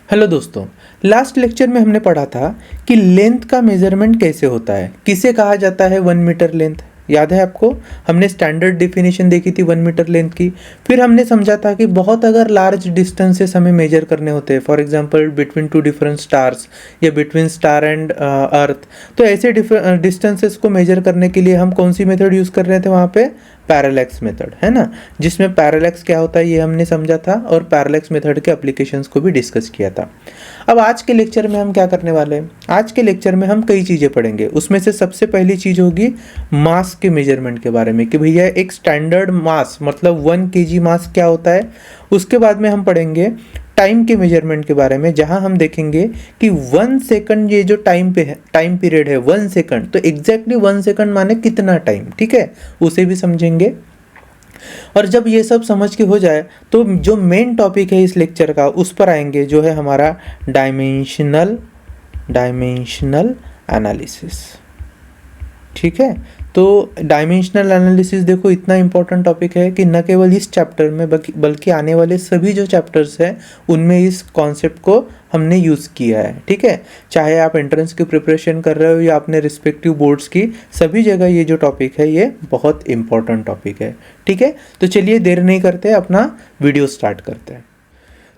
Hello दोस्तों। Last lecture में हमने पढ़ा था कि लेंथ का मेजरमेंट कैसे होता है, किसे कहा जाता है 1 मीटर लेंथ। याद है आपको? हमने स्टैंडर्ड डेफिनेशन देखी थी 1 मीटर लेंथ की। फिर हमने समझा था कि बहुत अगर लार्ज डिस्टेंसेस हमें मेजर करने होते हैं, for example between two different stars या बिटवीन स्टार एंड अर्थ, तो ऐसे डिस्टेंसेस को मेजर करने के लिए हम कौन सी मेथड यूज़ कर रहे थे वहाँ पे? पैरेलैक्स मेथड, है ना। जिसमें पैरेलैक्स क्या होता है ये हमने समझा था और पैरेलैक्स मेथड के एप्लीकेशंस को भी डिस्कस किया था। अब आज के लेक्चर में हम क्या करने वाले हैं? आज के लेक्चर में हम कई चीज़ें पढ़ेंगे। उसमें से सबसे पहली चीज़ होगी मास के मेजरमेंट के बारे में, कि भैया एक स्टैंडर्ड मास मतलब 1 kg मास क्या होता है। उसके बाद में हम पढ़ेंगे टाइम के मेजरमेंट के बारे में, जहां हम देखेंगे कि 1 सेकंड ये जो टाइम पे है, टाइम पीरियड है 1 सेकंड, तो एग्जैक्टली 1 सेकंड माने कितना टाइम, ठीक है, उसे भी समझेंगे। और जब ये सब समझ के हो जाए तो जो मेन टॉपिक है इस लेक्चर का उस पर आएंगे, जो है हमारा डायमेंशनल एनालिसिस। ठीक है, तो डायमेंशनल एनालिसिस देखो इतना इंपॉर्टेंट टॉपिक है कि न केवल इस चैप्टर में बल्कि आने वाले सभी जो चैप्टर्स हैं उनमें इस कॉन्सेप्ट को हमने यूज़ किया है। ठीक है, चाहे आप एंट्रेंस की प्रिपरेशन कर रहे हो या अपने रिस्पेक्टिव बोर्ड्स की, सभी जगह ये जो टॉपिक है ये बहुत इंपॉर्टेंट टॉपिक है। ठीक है, तो चलिए देर नहीं करते, अपना वीडियो स्टार्ट करते हैं।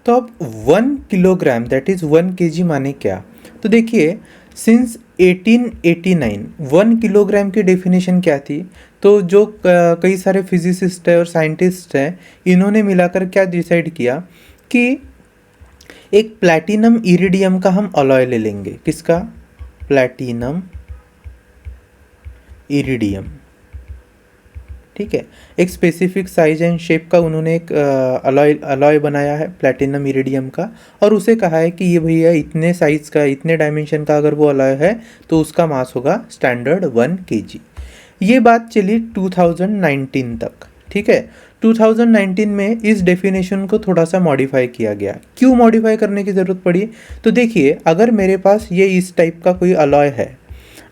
तो अब 1 किलोग्राम दैट इज़ 1 kg माने क्या? तो देखिए, सिंस 1889 1 किलोग्राम की डेफिनेशन क्या थी? तो जो कई सारे फिजिसिस्ट है और साइंटिस्ट हैं, इन्होंने मिलाकर क्या डिसाइड किया कि एक प्लैटिनम इरिडियम का हम अलॉय ले लेंगे। किसका? Platinum iridium. ठीक है, एक स्पेसिफिक साइज एंड शेप का उन्होंने एक अलॉय बनाया है प्लैटिनम इरिडियम का, और उसे कहा है कि ये भैया इतने साइज का, इतने डायमेंशन का अगर वो अलॉय है तो उसका मास होगा स्टैंडर्ड 1 kg। ये बात चली 2019 तक। ठीक है, 2019 में इस डेफिनेशन को थोड़ा सा मॉडिफाई किया गया। क्यों मॉडिफाई करने की ज़रूरत पड़ी? तो देखिए, अगर मेरे पास ये इस टाइप का कोई अलॉय है,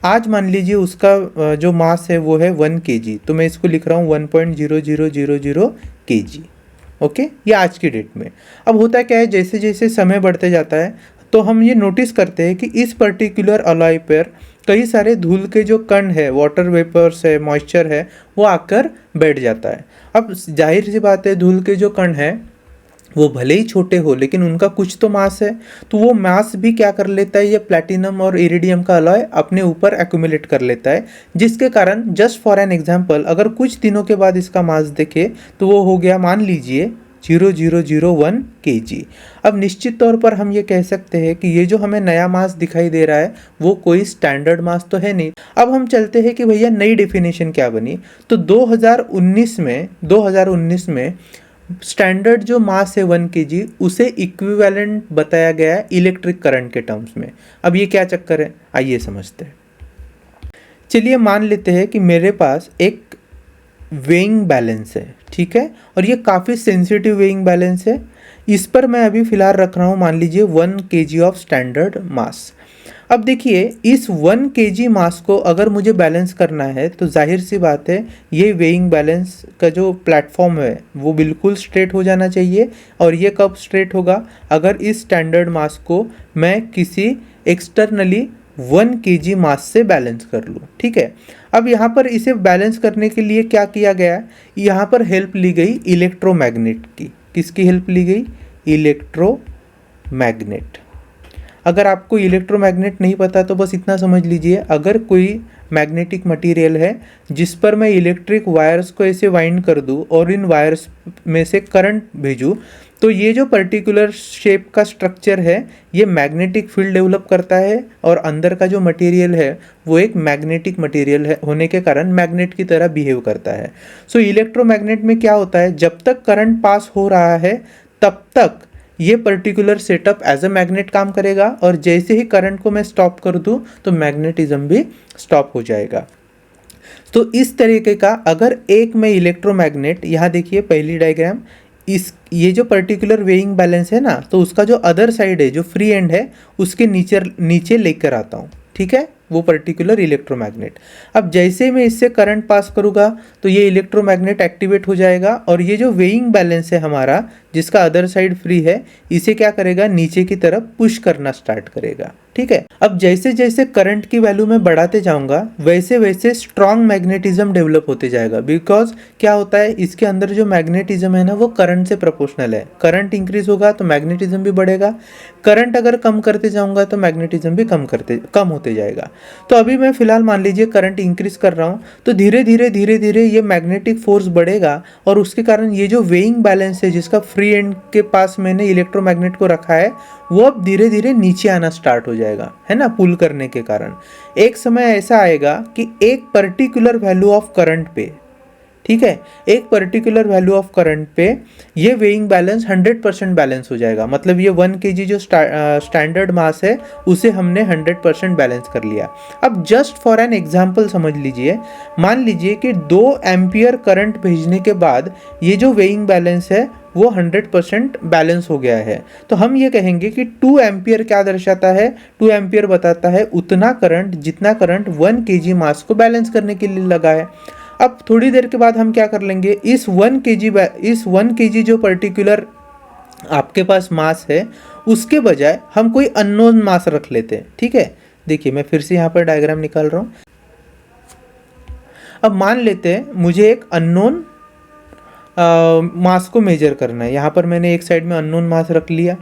आज मान लीजिए उसका जो मास है वो है 1 kg, तो मैं इसको लिख रहा हूँ 1.0000 kg। ओके, ये आज की डेट में। अब होता क्या है, जैसे जैसे समय बढ़ते जाता है तो हम ये नोटिस करते हैं कि इस पर्टिकुलर अलॉय पर कई सारे धूल के जो कण है, वाटर वेपर्स है, मॉइस्चर है, वो आकर बैठ जाता है। अब जाहिर सी बात है, धूल के जो कण है वो भले ही छोटे हो लेकिन उनका कुछ तो मास है, तो वो मास भी क्या कर लेता है, ये प्लैटिनम और इरिडियम का अलॉय अपने ऊपर एक्यूमुलेट कर लेता है, जिसके कारण जस्ट फॉर एन एग्जांपल अगर कुछ दिनों के बाद इसका मास देखे तो वो हो गया, मान लीजिए 0001 kg। अब निश्चित तौर पर हम ये कह सकते हैं कि ये जो हमें नया मास दिखाई दे रहा है वो कोई स्टैंडर्ड मास तो है नहीं। अब हम चलते हैं कि भैया नई डेफिनेशन क्या बनी। तो 2019 में स्टैंडर्ड जो मास है 1 kg, उसे इक्विवेलेंट बताया गया है इलेक्ट्रिक करंट के टर्म्स में। अब ये क्या चक्कर है, आइए समझते हैं। चलिए मान लेते हैं कि मेरे पास एक वेइंग बैलेंस है, ठीक है, और ये काफ़ी सेंसिटिव वेइंग बैलेंस है। इस पर मैं अभी फ़िलहाल रख रहा हूँ मान लीजिए 1 kg ऑफ स्टैंडर्ड मास। अब देखिए, इस 1 kg मास को अगर मुझे बैलेंस करना है तो जाहिर सी बात है, ये वेइंग बैलेंस का जो प्लेटफॉर्म है वो बिल्कुल स्ट्रेट हो जाना चाहिए। और ये कब स्ट्रेट होगा? अगर इस स्टैंडर्ड मास को मैं किसी एक्सटर्नली 1 kg मास से बैलेंस कर लूँ। ठीक है, अब यहाँ पर इसे बैलेंस करने के लिए क्या किया गया? यहाँ पर हेल्प ली गई इलेक्ट्रोमैग्नेट की। किसकी हेल्प ली गई? इलेक्ट्रोमैग्नेट। अगर आपको इलेक्ट्रोमैग्नेट नहीं पता तो बस इतना समझ लीजिए, अगर कोई मैग्नेटिक मटेरियल है जिस पर मैं इलेक्ट्रिक वायर्स को ऐसे वाइंड कर दूं और इन वायर्स में से करंट भेजूं, तो ये जो पर्टिकुलर शेप का स्ट्रक्चर है ये मैग्नेटिक फील्ड डेवलप करता है, और अंदर का जो मटेरियल है वो एक मैग्नेटिक मटेरियल है होने के कारण मैग्नेट की तरह बिहेव करता है। सो इलेक्ट्रोमैग्नेट में क्या होता है, जब तक करंट पास हो रहा है तब तक ये particular setup as a magnet काम करेगा, और जैसे ही करंट को मैं स्टॉप कर दूं तो मैग्नेटिज्म भी स्टॉप हो जाएगा। तो इस तरीके का अगर एक में इलेक्ट्रोमैग्नेट, यहाँ देखिए पहली डायग्राम, इस ये जो पर्टिकुलर वेइंग बैलेंस है ना, तो उसका जो अदर साइड है, जो फ्री एंड है, उसके नीचे लेकर आता हूँ। ठीक है, वो पर्टिकुलर इलेक्ट्रोमैग्नेट। अब जैसे मैं इससे करंट पास करूँगा तो ये इलेक्ट्रोमैग्नेट एक्टिवेट हो जाएगा और ये जो वेइंग बैलेंस है हमारा, जिसका अदर साइड फ्री है, इसे क्या करेगा, नीचे की तरफ पुश करना स्टार्ट करेगा। ठीक है, अब जैसे जैसे करंट की वैल्यू मैं बढ़ाते जाऊंगा वैसे वैसे स्ट्रॉन्ग मैग्नेटिज्म डेवलप होते जाएगा। बिकॉज क्या होता है, इसके अंदर जो मैग्नेटिज्म है ना वो करंट से प्रोपोर्शनल है। करंट इंक्रीज होगा तो मैग्नेटिज्म भी बढ़ेगा, करंट अगर कम करते जाऊंगा तो मैग्नेटिज्म भी कम होते जाएगा। तो अभी मैं फिलहाल मान लीजिए करंट इंक्रीज कर रहा हूँ तो धीरे धीरे ये मैग्नेटिक फोर्स बढ़ेगा और उसके कारण ये जो वेइंग बैलेंस है जिसका फ्री एंड के पास मैंने इलेक्ट्रोमैग्नेट को रखा है वो अब धीरे धीरे नीचे आना स्टार्ट हो जाएगा, है ना, पुल करने के कारण। एक समय ऐसा आएगा कि एक पर्टिकुलर वैल्यू ऑफ करंट पे, ठीक है, एक पर्टिकुलर वैल्यू ऑफ करंट पे ये वेइंग बैलेंस 100% बैलेंस हो जाएगा। मतलब ये 1 kg जो स्टैंडर्ड मास है उसे हमने 100% बैलेंस कर लिया। अब जस्ट फॉर एन एग्जांपल समझ लीजिए, मान लीजिए कि 2 एम्पियर करंट भेजने के बाद ये जो वेइंग बैलेंस है वो 100% बैलेंस हो गया है। तो हम ये कहेंगे कि 2 एम्पियर क्या दर्शाता है, 2 एम्पियर बताता है उतना करंट जितना करंट 1 kg मास को बैलेंस करने के लिए लगा है। अब थोड़ी देर के बाद हम क्या कर लेंगे, इस 1 kg जो पर्टिकुलर आपके पास मास है उसके बजाय हम कोई अननोन मास रख लेते हैं। ठीक है, देखिए मैं फिर से यहाँ पर डायग्राम निकाल रहा हूँ। अब मान लेते हैं मुझे एक अननोन मास को मेजर करना है। यहाँ पर मैंने एक साइड में अननोन मास रख लिया,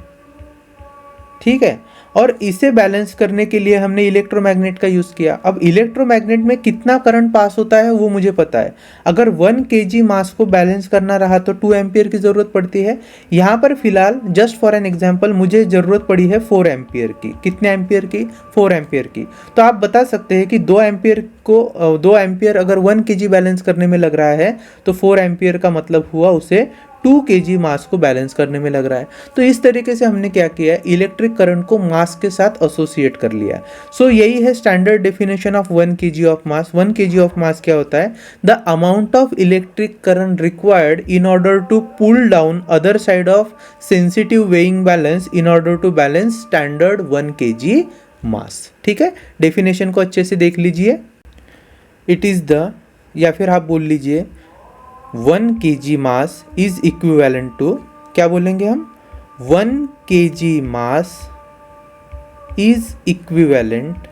ठीक है, और इसे बैलेंस करने के लिए हमने इलेक्ट्रोमैग्नेट का यूज़ किया। अब इलेक्ट्रोमैग्नेट में कितना करंट पास होता है वो मुझे पता है। अगर 1 kg मास को बैलेंस करना रहा तो 2 एम्पियर की ज़रूरत पड़ती है। यहाँ पर फिलहाल जस्ट फॉर एन एग्जांपल मुझे ज़रूरत पड़ी है 4 एम्पियर की। कितने एम्पियर की? 4 एम्पियर की। तो आप बता सकते हैं कि 2 एम्पियर अगर 1 kg बैलेंस करने में लग रहा है तो 4 एम्पियर का मतलब हुआ उसे 2 kg मास को बैलेंस करने में लग रहा है। तो इस तरीके से हमने क्या किया है, इलेक्ट्रिक करंट को मास के साथ एसोसिएट कर लिया। सो यही है standard definition of 1 kg of mass. 1 kg of mass क्या होता है? The amount of electric current required in order to pull down other side of sensitive weighing balance in order to balance standard 1 kg mass. ठीक है, definition को अच्छे से देख लीजिए। इट इज द, या फिर आप बोल लीजिए 1 kg mass is equivalent to, क्या बोलेंगे हम, 1 kg mass is equivalent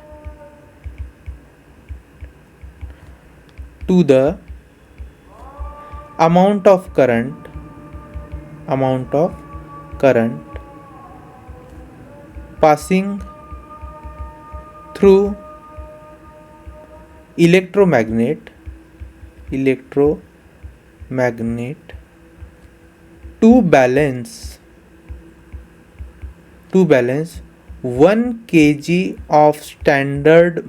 to the amount of current passing through electromagnet to balance 1 kg of standard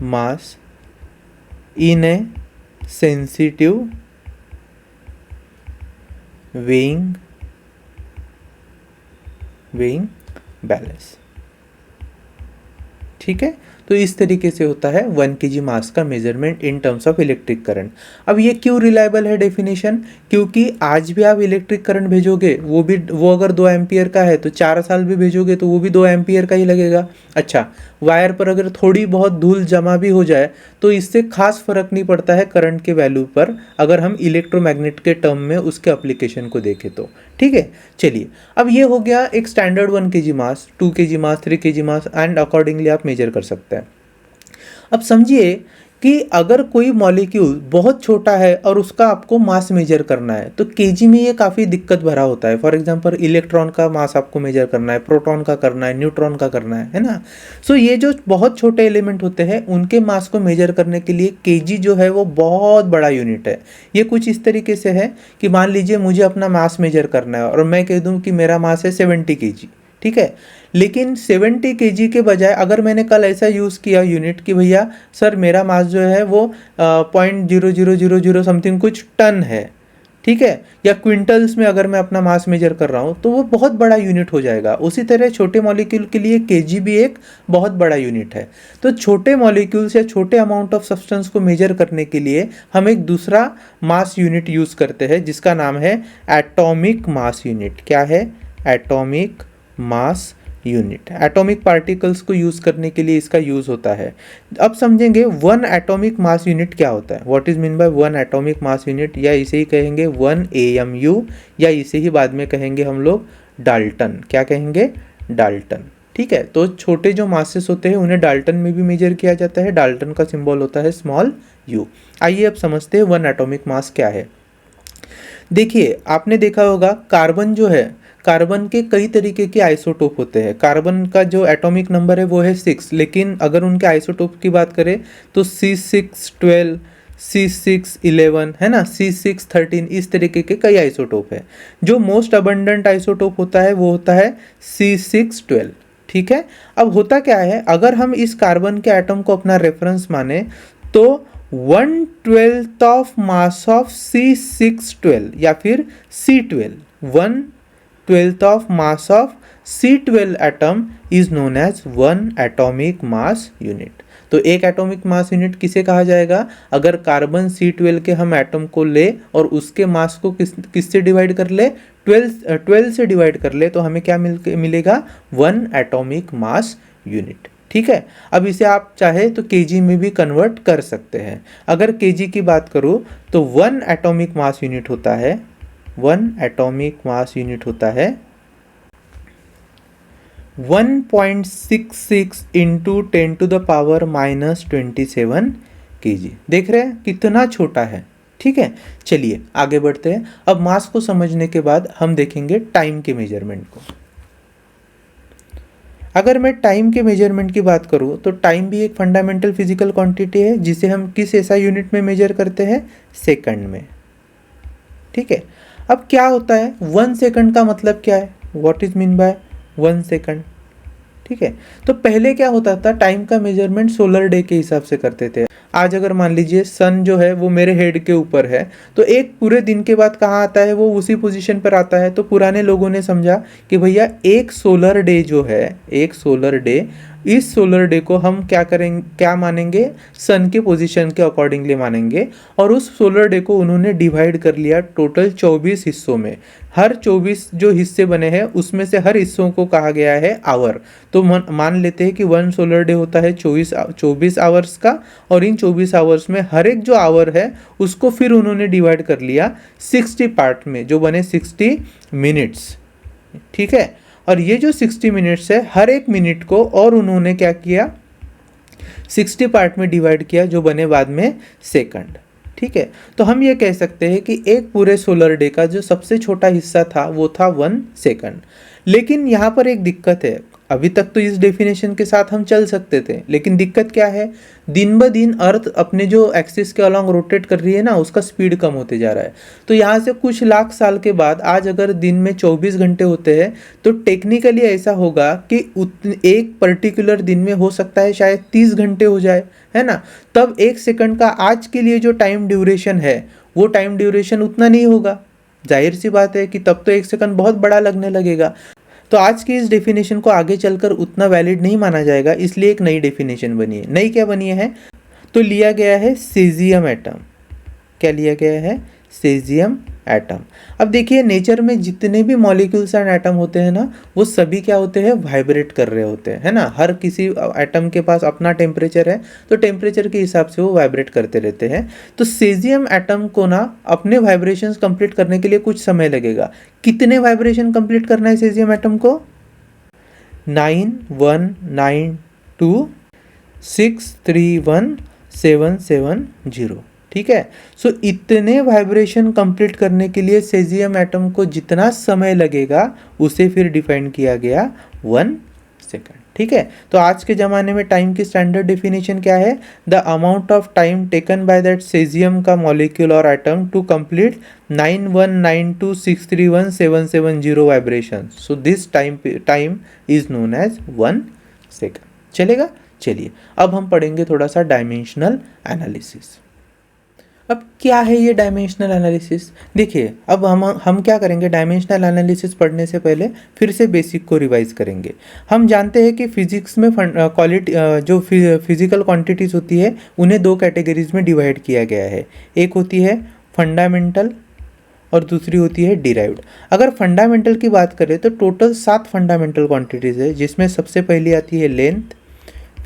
mass in a sensitive weighing balance. ठीक है, तो इस तरीके से होता है 1 kg मास का measurement in terms of electric current. अब ये क्यों रिलायबल है डेफिनेशन? क्योंकि आज भी आप इलेक्ट्रिक करंट भेजोगे वो अगर 2 एम्पियर का है तो 4 साल भी भेजोगे तो वो भी 2 एम्पियर का ही लगेगा। अच्छा, वायर पर अगर थोड़ी बहुत धूल जमा भी हो जाए तो इससे खास फर्क नहीं पड़ता है करंट के वैल्यू पर, अगर हम इलेक्ट्रोमैग्नेट के टर्म में उसके एप्लीकेशन को देखें तो। ठीक है, चलिए अब ये हो गया एक standard 1 kg mass, 2 kg mass, 3 kg mass and accordingly आप मेजर कर सकते हैं। अब समझिए कि अगर कोई मॉलिक्यूल बहुत छोटा है और उसका आपको मास मेजर करना है तो केजी में ये काफ़ी दिक्कत भरा होता है। फॉर एग्जांपल इलेक्ट्रॉन का मास आपको मेजर करना है, प्रोटॉन का करना है, न्यूट्रॉन का करना है ना। सो ये जो बहुत छोटे एलिमेंट होते हैं उनके मास को मेजर करने के लिए केजी जो है वो बहुत बड़ा यूनिट है। ये कुछ इस तरीके से है कि मान लीजिए मुझे अपना मास मेजर करना है और मैं कह दूँ कि मेरा मास है 70 kg, ठीक है, लेकिन 70 kg के बजाय अगर मैंने कल ऐसा यूज़ किया यूनिट कि भैया सर मेरा मास जो है वो 0.0000 समथिंग कुछ टन है, ठीक है, या क्विंटल्स में अगर मैं अपना मास मेजर कर रहा हूँ तो वो बहुत बड़ा यूनिट हो जाएगा। उसी तरह छोटे मॉलिक्यूल के लिए केजी भी एक बहुत बड़ा यूनिट है। तो छोटे मॉलिक्यूल्स या छोटे अमाउंट ऑफ सब्सटेंस को मेजर करने के लिए हम एक दूसरा मास यूनिट यूज़ करते हैं जिसका नाम है एटॉमिक मास यूनिट। क्या है? Atomic mass unit. Atomic particles को यूज़ करने के लिए इसका यूज़ होता है। अब समझेंगे वन एटॉमिक मास यूनिट क्या होता है, what is mean by one atomic mass unit, या इसे ही कहेंगे 1 AMU, या इसे ही बाद में कहेंगे हम लोग डाल्टन। क्या कहेंगे? डाल्टन। ठीक है, तो छोटे जो मासेस होते हैं उन्हें डाल्टन में भी मेजर किया जाता है। डाल्टन का सिंबल होता है स्मॉल u। आइए अब समझते हैं वन एटॉमिक मास क्या है। देखिए, आपने देखा होगा कार्बन जो है, कार्बन के कई तरीके के आइसोटोप होते हैं। कार्बन का जो एटॉमिक नंबर है वो है 6, लेकिन अगर उनके आइसोटोप की बात करें तो C612, C611 है ना, C613, इस तरीके के कई आइसोटोप है। जो मोस्ट अबंडेंट आइसोटोप होता है वो होता है C612। ठीक है, अब होता क्या है, अगर हम इस कार्बन के एटम को अपना रेफरेंस माने तो 1/12 ऑफ मास ऑफ C612 या फिर C12, 1/12 of mass of C12 atom is known as one atomic mass unit. तो एक एटॉमिक मास यूनिट किसे कहा जाएगा? अगर कार्बन C12 के हम एटम को ले और उसके मास को किससे डिवाइड कर ले, 12 से डिवाइड कर ले, तो हमें क्या मिलेगा? One atomic mass unit. ठीक है, अब इसे आप चाहे तो केजी में भी कन्वर्ट कर सकते हैं। अगर केजी की बात करूँ तो वन एटॉमिक मास यूनिट होता है, वन एटॉमिक मास यूनिट होता है 1.66 इंटू 10⁻⁻27 kg। देख रहे हैं कितना छोटा है। ठीक है, चलिए आगे बढ़ते हैं। अब मास को समझने के बाद हम देखेंगे टाइम के मेजरमेंट को। अगर मैं टाइम के मेजरमेंट की बात करूँ तो टाइम भी एक फंडामेंटल फिजिकल क्वांटिटी है, जिसे हम किस एसआई यूनिट में मेजर करते हैं? सेकंड में। ठीक है, अब क्या होता है 1 सेकंड का मतलब क्या है? What is mean by 1 second? ठीक है, तो पहले क्या होता था, टाइम का मेजरमेंट सोलर डे के हिसाब से करते थे। आज अगर मान लीजिए सन जो है वो मेरे हेड के ऊपर है, तो एक पूरे दिन के बाद कहाँ आता है? वो उसी पोजीशन पर आता है। तो पुराने लोगों ने समझा कि भैया एक सोलर डे जो है, एक सोलर डे, इस सोलर डे को हम क्या करेंगे, क्या मानेंगे? सन के पोजीशन के अकॉर्डिंगली मानेंगे। और उस सोलर डे को उन्होंने डिवाइड कर लिया टोटल 24 हिस्सों में। हर 24 जो हिस्से बने हैं उसमें से हर हिस्सों को कहा गया है आवर। तो मान लेते हैं कि वन सोलर डे होता है 24 आवर्स का, और इन 24 आवर्स में हर एक जो आवर है उसको फिर उन्होंने डिवाइड कर लिया 60 पार्ट में, जो बने 60 मिनट्स। ठीक है, और ये जो 60 मिनट्स है, हर एक मिनट को और उन्होंने क्या किया? 60 पार्ट में डिवाइड किया, जो बने बाद में सेकंड। ठीक है, तो हम ये कह सकते हैं कि एक पूरे सोलर डे का जो सबसे छोटा हिस्सा था वो था 1 सेकंड। लेकिन यहाँ पर एक दिक्कत है, अभी तक तो इस डेफिनेशन के साथ हम चल सकते थे, लेकिन दिक्कत क्या है? दिन ब दिन अर्थ अपने जो एक्सिस के अलॉन्ग रोटेट कर रही है ना, उसका स्पीड कम होते जा रहा है। तो यहाँ से कुछ लाख साल के बाद आज अगर दिन में 24 घंटे होते हैं, तो टेक्निकली ऐसा होगा कि एक पर्टिकुलर दिन में हो सकता है शायद 30 घंटे हो जाए, है ना। तब 1 सेकंड का आज के लिए जो टाइम ड्यूरेशन है वो टाइम ड्यूरेशन उतना नहीं होगा। जाहिर सी बात है कि तब तो 1 सेकंड बहुत बड़ा लगने लगेगा। तो आज की इस डेफिनेशन को आगे चलकर उतना वैलिड नहीं माना जाएगा, इसलिए एक नई डेफिनेशन बनी है। नई क्या बनी है? तो लिया गया है सीजियम एटम। क्या लिया गया है? Caesium atom. अब देखिए, नेचर में जितने भी मॉलिक्यूल्स एंड एटम होते हैं ना, वो सभी क्या होते हैं? वाइब्रेट कर रहे होते हैं, है ना। हर किसी एटम के पास अपना टेम्परेचर है, तो टेम्परेचर के हिसाब से वो वाइब्रेट करते रहते हैं। तो सीजियम एटम को ना अपने वाइब्रेशंस कंप्लीट करने के लिए कुछ समय लगेगा। कितने वाइब्रेशन कंप्लीट करना है सीजियम एटम को? 9192631770। ठीक है, सो इतने वाइब्रेशन कंप्लीट करने के लिए सेजियम एटम को जितना समय लगेगा उसे फिर डिफाइन किया गया 1 सेकंड। ठीक है, तो आज के ज़माने में टाइम की स्टैंडर्ड डेफिनेशन क्या है? The amount of time taken by that caesium का मॉलिक्यूल और atom to complete 9192631770 vibration. So this time is known as 1 second. चलेगा? चलिए अब हम पढ़ेंगे थोड़ा सा डायमेंशनल एनालिसिस। अब क्या है ये डायमेंशनल एनालिसिस? देखिए, अब हम क्या करेंगे, डायमेंशनल एनालिसिस पढ़ने से पहले फिर से बेसिक को रिवाइज करेंगे। हम जानते हैं कि फिजिक्स में क्वालिटी जो फिजिकल क्वांटिटीज़ होती है उन्हें 2 कैटेगरीज में डिवाइड किया गया है। एक होती है फंडामेंटल और दूसरी होती है डिराइव्ड। अगर फंडामेंटल की बात करें तो टोटल 7 फंडामेंटल क्वांटिटीज़ है, जिसमें सबसे पहली आती है लेंथ,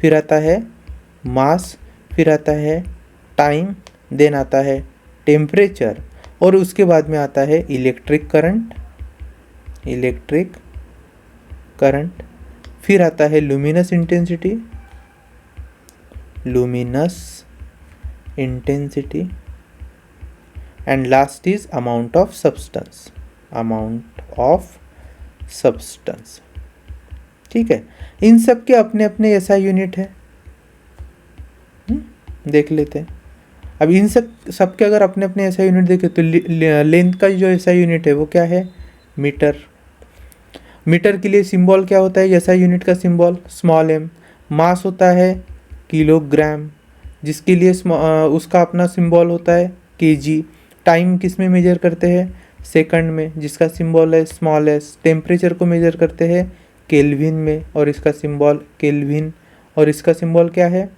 फिर आता है मास, फिर आता है टाइम, देन आता है टेम्परेचर, और उसके बाद में आता है इलेक्ट्रिक करंट, फिर आता है luminous intensity, and last is amount of substance. ठीक है, इन सब के अपने अपने एसआई यूनिट है, देख लेते हैं। अब इन सब के अगर अपने अपने एसआई यूनिट देखें तो लेंथ का जो एसआई यूनिट है वो क्या है, मीटर के लिए सिंबल क्या होता है, एसआई यूनिट का सिंबल स्मॉल m। मास होता है किलोग्राम, जिसके लिए उसका अपना सिंबल होता है केजी। टाइम किस में मेजर करते हैं, सेकंड में, जिसका सिंबल है स्मॉल s। टेम्परेचर को मेजर करते हैं केल्विन में, और इसका सिंबल केल्विन, और इसका सिंबल क्या है,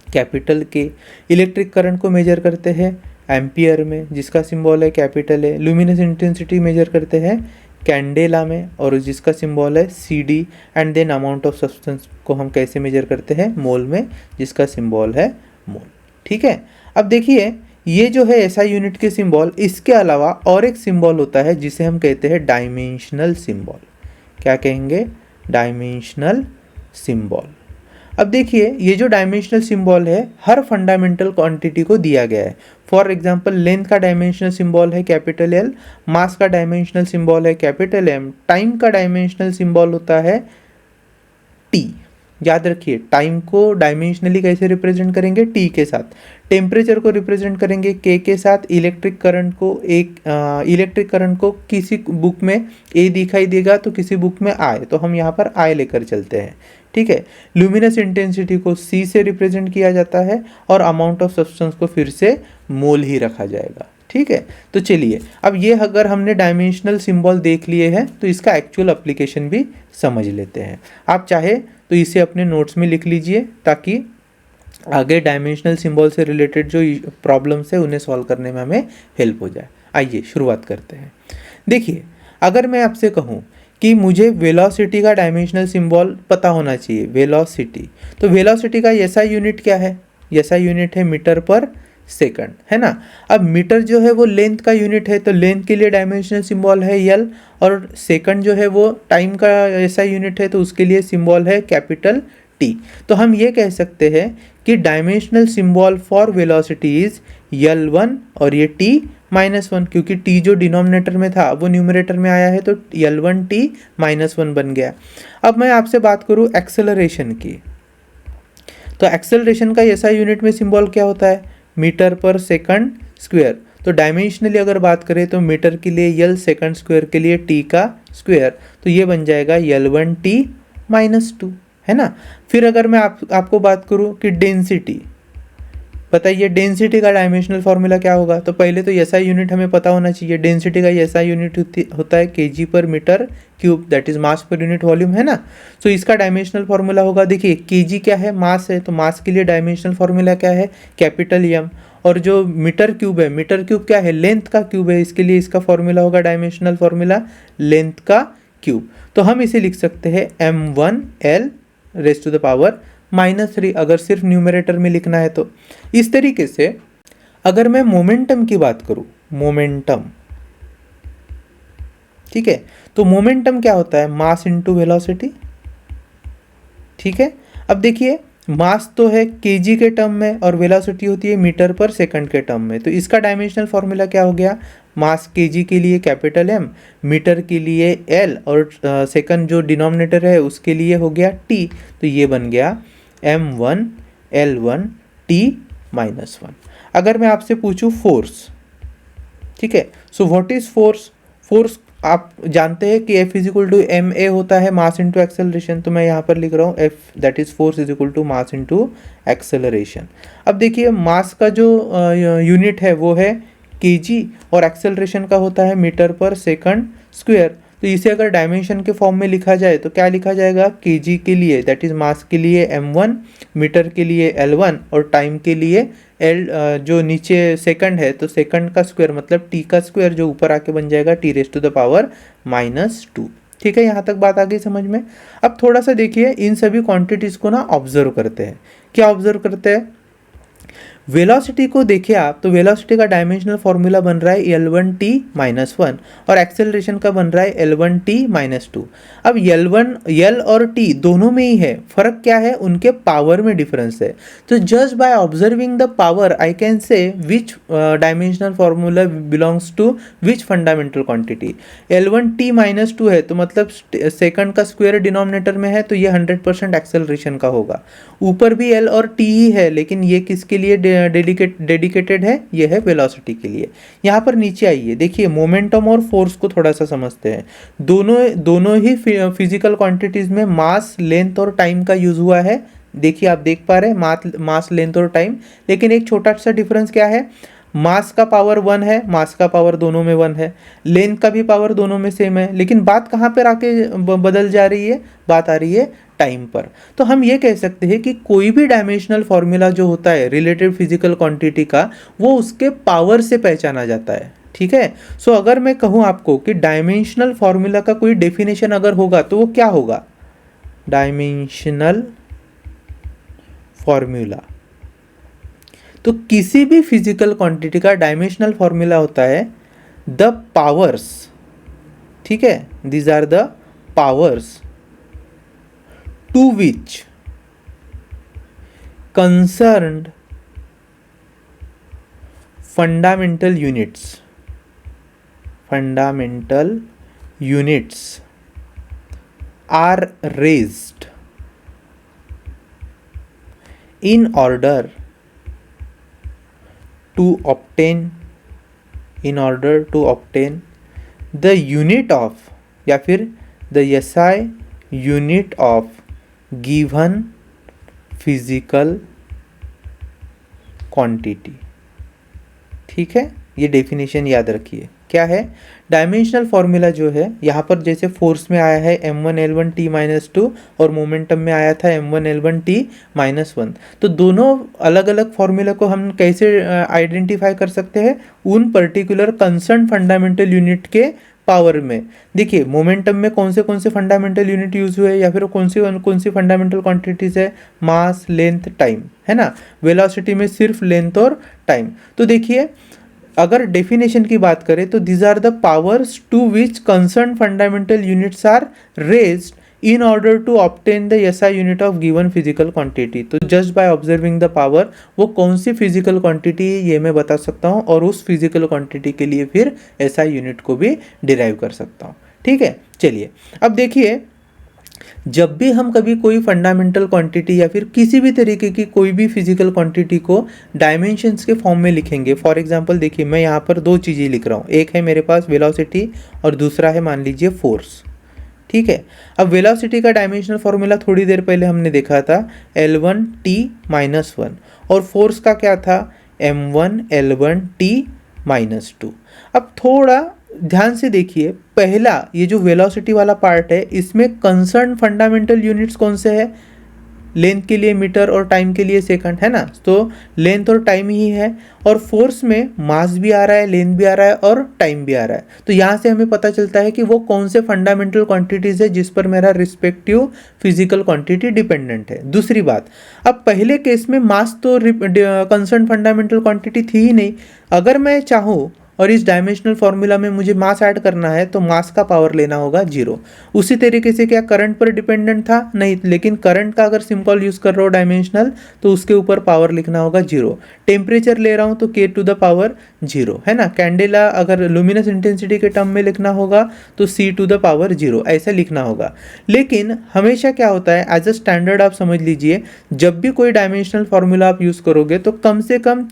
कैपिटल के। इलेक्ट्रिक करंट को मेजर करते हैं एम्पियर में, जिसका सिंबल है कैपिटल है। लुमिनस इंटेंसिटी मेजर करते हैं कैंडेला में, और जिसका सिंबल है CD। And then amount of substance को हम कैसे मेजर करते हैं, मोल में, जिसका सिंबल है मोल। ठीक है, अब देखिए ये जो है SI यूनिट के सिंबल, इसके अलावा और एक सिंबल होता है जिसे हम कहते हैं डायमेंशनल सिंबल। क्या कहेंगे, डायमेंशनल सिंबल। अब देखिए ये जो डायमेंशनल सिंबल है हर फंडामेंटल क्वांटिटी को दिया गया है। फॉर एग्जांपल लेंथ का डायमेंशनल सिंबल है कैपिटल L, मास का डायमेंशनल सिंबल है कैपिटल M, टाइम का डायमेंशनल सिंबल होता है T। याद रखिए टाइम को डायमेंशनली कैसे रिप्रेजेंट करेंगे, T के साथ। टेम्परेचर को रिप्रेजेंट करेंगे K के साथ। इलेक्ट्रिक करंट को किसी बुक में A दिखाई देगा तो किसी बुक में I, तो हम यहाँ पर I लेकर चलते हैं। ठीक है, लुमिनस इंटेंसिटी को C से रिप्रेजेंट किया जाता है, और अमाउंट ऑफ सब्सटेंस को फिर से मोल ही रखा जाएगा। ठीक है, तो चलिए अब ये अगर हमने डायमेंशनल सिंबल देख लिए हैं तो इसका एक्चुअल एप्लीकेशन भी समझ लेते हैं। आप चाहे तो इसे अपने नोट्स में लिख लीजिए, ताकि आगे डायमेंशनल सिंबल से रिलेटेड जो प्रॉब्लम्स है उन्हें सॉल्व करने में हमें हेल्प हो जाए। आइए शुरुआत करते हैं। देखिए अगर मैं आपसे कहूँ कि मुझे वेलोसिटी का डायमेंशनल सिंबल पता होना चाहिए, वेलोसिटी, तो वेलोसिटी का एसआई यूनिट क्या है, एसआई यूनिट है मीटर पर सेकंड, है ना। अब मीटर जो है वो लेंथ का यूनिट है, तो लेंथ के लिए डायमेंशनल सिंबल है L, और सेकंड जो है वो टाइम का एसआई यूनिट है, तो उसके लिए सिंबल है कैपिटल T। तो हम ये कह सकते हैं कि dimensional symbol for velocity is L1 और ये T-1, क्योंकि T जो डिनोमिनेटर में था वो न्यूमरेटर में आया है, तो L1 T-1 बन गया। अब मैं आपसे बात करूँ एक्सेलरेशन की, तो एक्सेलरेशन का एसआई यूनिट में सिंबल क्या होता है, मीटर पर सेकंड स्क्वायर। तो डायमेंशनली अगर बात करें तो मीटर के लिए L, सेकंड स्क्वायर के लिए T का स्क्वायर, तो ये बन जाएगा L1 T-2, है ना। फिर अगर मैं आपको बात करूं कि डेंसिटी, बताइए डेंसिटी का डायमेंशनल फॉर्मूला क्या होगा। तो पहले तो एसआई यूनिट हमें पता होना चाहिए। डेंसिटी का एसआई यूनिट होता है kg per metre cube, that is mass per unit volume, है ना। सो इसका डायमेंशनल फॉर्मूला होगा, देखिए kg क्या है, मास है, तो मास के लिए डायमेंशनल फॉर्मूला क्या है, कैपिटल M। और जो मीटर क्यूब है, मीटर क्यूब क्या है, लेंथ का क्यूब है, इसके लिए इसका फॉर्मूला होगा डायमेंशनल फॉर्मूला लेंथ का क्यूब। तो हम इसे लिख सकते हैं m1l raise to the power -3, अगर सिर्फ न्यूमरेटर में लिखना है तो। इस तरीके से अगर मैं मोमेंटम की बात करूं, मोमेंटम, ठीक है, तो मोमेंटम क्या होता है, मास इनटू वेलोसिटी। ठीक है, अब देखिए मास तो है केजी के टर्म में और वेलोसिटी होती है मीटर पर सेकंड के टर्म में, तो इसका डायमेंशनल फॉर्मूला क्या हो गया, मास केजी के लिए कैपिटल M, मीटर के लिए L, और सेकंड जो डिनोमिनेटर है उसके लिए हो गया T, तो ये बन गया M1 L1 T-1। अगर मैं आपसे पूछूं फोर्स, ठीक है, so what is force, force आप जानते हैं कि F is equal to ma होता है, मास इंटू एक्सेलरेशन, तो मैं यहाँ पर लिख रहा हूँ F that is force is equal to mass into acceleration. अब देखिए मास का जो यूनिट है वो है kg, और एक्सेलरेशन का होता है मीटर पर सेकंड स्क्वायर, तो तो इसे अगर डायमेंशन के फॉर्म में लिखा जाए तो क्या लिखा जाएगा, केजी के लिए दैट इज मास के लिए m1, मीटर के लिए L1 और टाइम के लिए L जो नीचे सेकंड है तो सेकंड का स्क्वायर मतलब t का स्क्वायर जो ऊपर आके बन जाएगा t⁻²। ठीक है, यहाँ तक बात आ गई समझ में। अब थोड़ा सा देखिए इन सभी क्वांटिटीज़ को ना ऑब्जर्व करते हैं। क्या ऑब्जर्व करते हैं, वेलोसिटी को देखिए आप, तो वेलोसिटी का डायमेंशनल फॉर्मूला बन रहा है L1t-1 और एक्सेलरेशन का बन रहा है L1t-2। अब L और t दोनों में ही है, फर्क क्या है, उनके पावर में डिफरेंस है। तो just by observing the power I can say which dimensional formula belongs to which fundamental quantity. L1t-2 है तो मतलब सेकंड का स्क्वायर डिनोमिनेटर में है तो ये 100% एक्सेलरेशन का होगा। ऊपर भी L और t ही है लेकिन ये किसके लिए डेडिकेटेड है, ये है वेलोसिटी के लिए। यहाँ पर नीचे आइए, देखिए मोमेंटम और फोर्स को थोड़ा सा समझते हैं। दोनों ही फिजिकल क्वांटिटीज में मास, लेंथ और टाइम का यूज हुआ है। देखिए आप देख पा रहे हैं मास, लेंथ और टाइम, लेकिन एक छोटा सा डिफरेंस क्या है, मास का पावर 1 है, मास का पावर दोनों में 1 है, लेंथ का भी पावर दोनों में सेम है, लेकिन बात कहाँ पर आके बदल जा रही है, बात आ रही है टाइम पर। तो हम ये कह सकते हैं कि कोई भी डायमेंशनल फॉर्मूला जो होता है रिलेटेड फिजिकल क्वांटिटी का, वो उसके पावर से पहचाना जाता है। ठीक है, सो अगर मैं कहूँ आपको कि डायमेंशनल फॉर्मूला का कोई डेफिनेशन अगर होगा तो वो क्या होगा, डायमेंशनल फॉर्मूला, तो किसी भी फिजिकल क्वांटिटी का डायमेंशनल फॉर्मूला होता है द पावर्स। ठीक है, these are the powers to which concerned fundamental units are raised in order to obtain the unit of या फिर the SI unit of given physical quantity. ठीक है, ये डेफिनेशन याद रखिए। क्या है, डायमेंशनल फॉर्मूला जो है यहाँ पर जैसे फोर्स में आया है m1L1t-2 और मोमेंटम में आया था m1L1t-1, तो दोनों अलग अलग फॉर्मूला को हम कैसे आइडेंटिफाई कर सकते हैं, उन पर्टिकुलर कंसर्न फंडामेंटल यूनिट के पावर में। देखिए मोमेंटम में कौन से फंडामेंटल यूनिट यूज हुए या फिर कौन सी फंडामेंटल क्वांटिटीज है, मास, लेंथ, टाइम, है ना। वेलोसिटी में सिर्फ लेंथ और टाइम। तो देखिए अगर डेफिनेशन की बात करें तो these are the powers to which concern fundamental units are raised in order to obtain the SI unit of given physical quantity। तो just by observing the power वो कौन सी physical quantity ये मैं बता सकता हूँ और उस physical quantity के लिए फिर SI unit को भी derive कर सकता हूँ। ठीक है, चलिए अब देखिए जब भी हम कभी कोई फंडामेंटल क्वांटिटी या फिर किसी भी तरीके की कोई भी फिजिकल क्वांटिटी को डायमेंशंस के फॉर्म में लिखेंगे, फॉर एग्जांपल देखिए मैं यहाँ पर दो चीज़ें लिख रहा हूँ, एक है मेरे पास वेलोसिटी और दूसरा है मान लीजिए फोर्स। ठीक है, अब वेलोसिटी का डायमेंशनल फॉर्मूला थोड़ी देर पहले हमने देखा था L1t-1 और फोर्स का क्या था m1L1t-2। अब थोड़ा ध्यान से देखिए, पहला ये जो वेलोसिटी वाला पार्ट है इसमें कंसर्न फंडामेंटल यूनिट्स कौन से है, लेंथ के लिए मीटर और टाइम के लिए सेकंड, है ना। तो लेंथ और टाइम ही है और फोर्स में मास भी आ रहा है, लेंथ भी आ रहा है और टाइम भी आ रहा है। तो यहाँ से हमें पता चलता है कि वो कौन से फंडामेंटल क्वांटिटीज है जिस पर मेरा रिस्पेक्टिव फिजिकल क्वांटिटी डिपेंडेंट है। दूसरी बात, अब पहले केस में मास तो कंसर्न फंडामेंटल क्वांटिटी थी ही नहीं। अगर मैं चाहूँ और इस डायमेंशनल फॉर्मूला में मुझे मास ऐड करना है तो मास का पावर लेना होगा 0। उसी तरीके से क्या करंट पर डिपेंडेंट था, नहीं, लेकिन करंट का अगर सिंपल यूज़ कर रहा हूँ डायमेंशनल तो उसके ऊपर पावर लिखना होगा 0। टेम्परेचर ले रहा हूँ तो K टू द पावर 0, है ना। कैंडेला अगर लुमिनस इंटेंसिटी के टर्म में लिखना होगा तो C टू द पावर 0 ऐसा लिखना होगा। लेकिन हमेशा क्या होता है, एज अ स्टैंडर्ड आप समझ लीजिए, जब भी कोई डायमेंशनल फॉर्मूला आप यूज़ करोगे तो कम से कम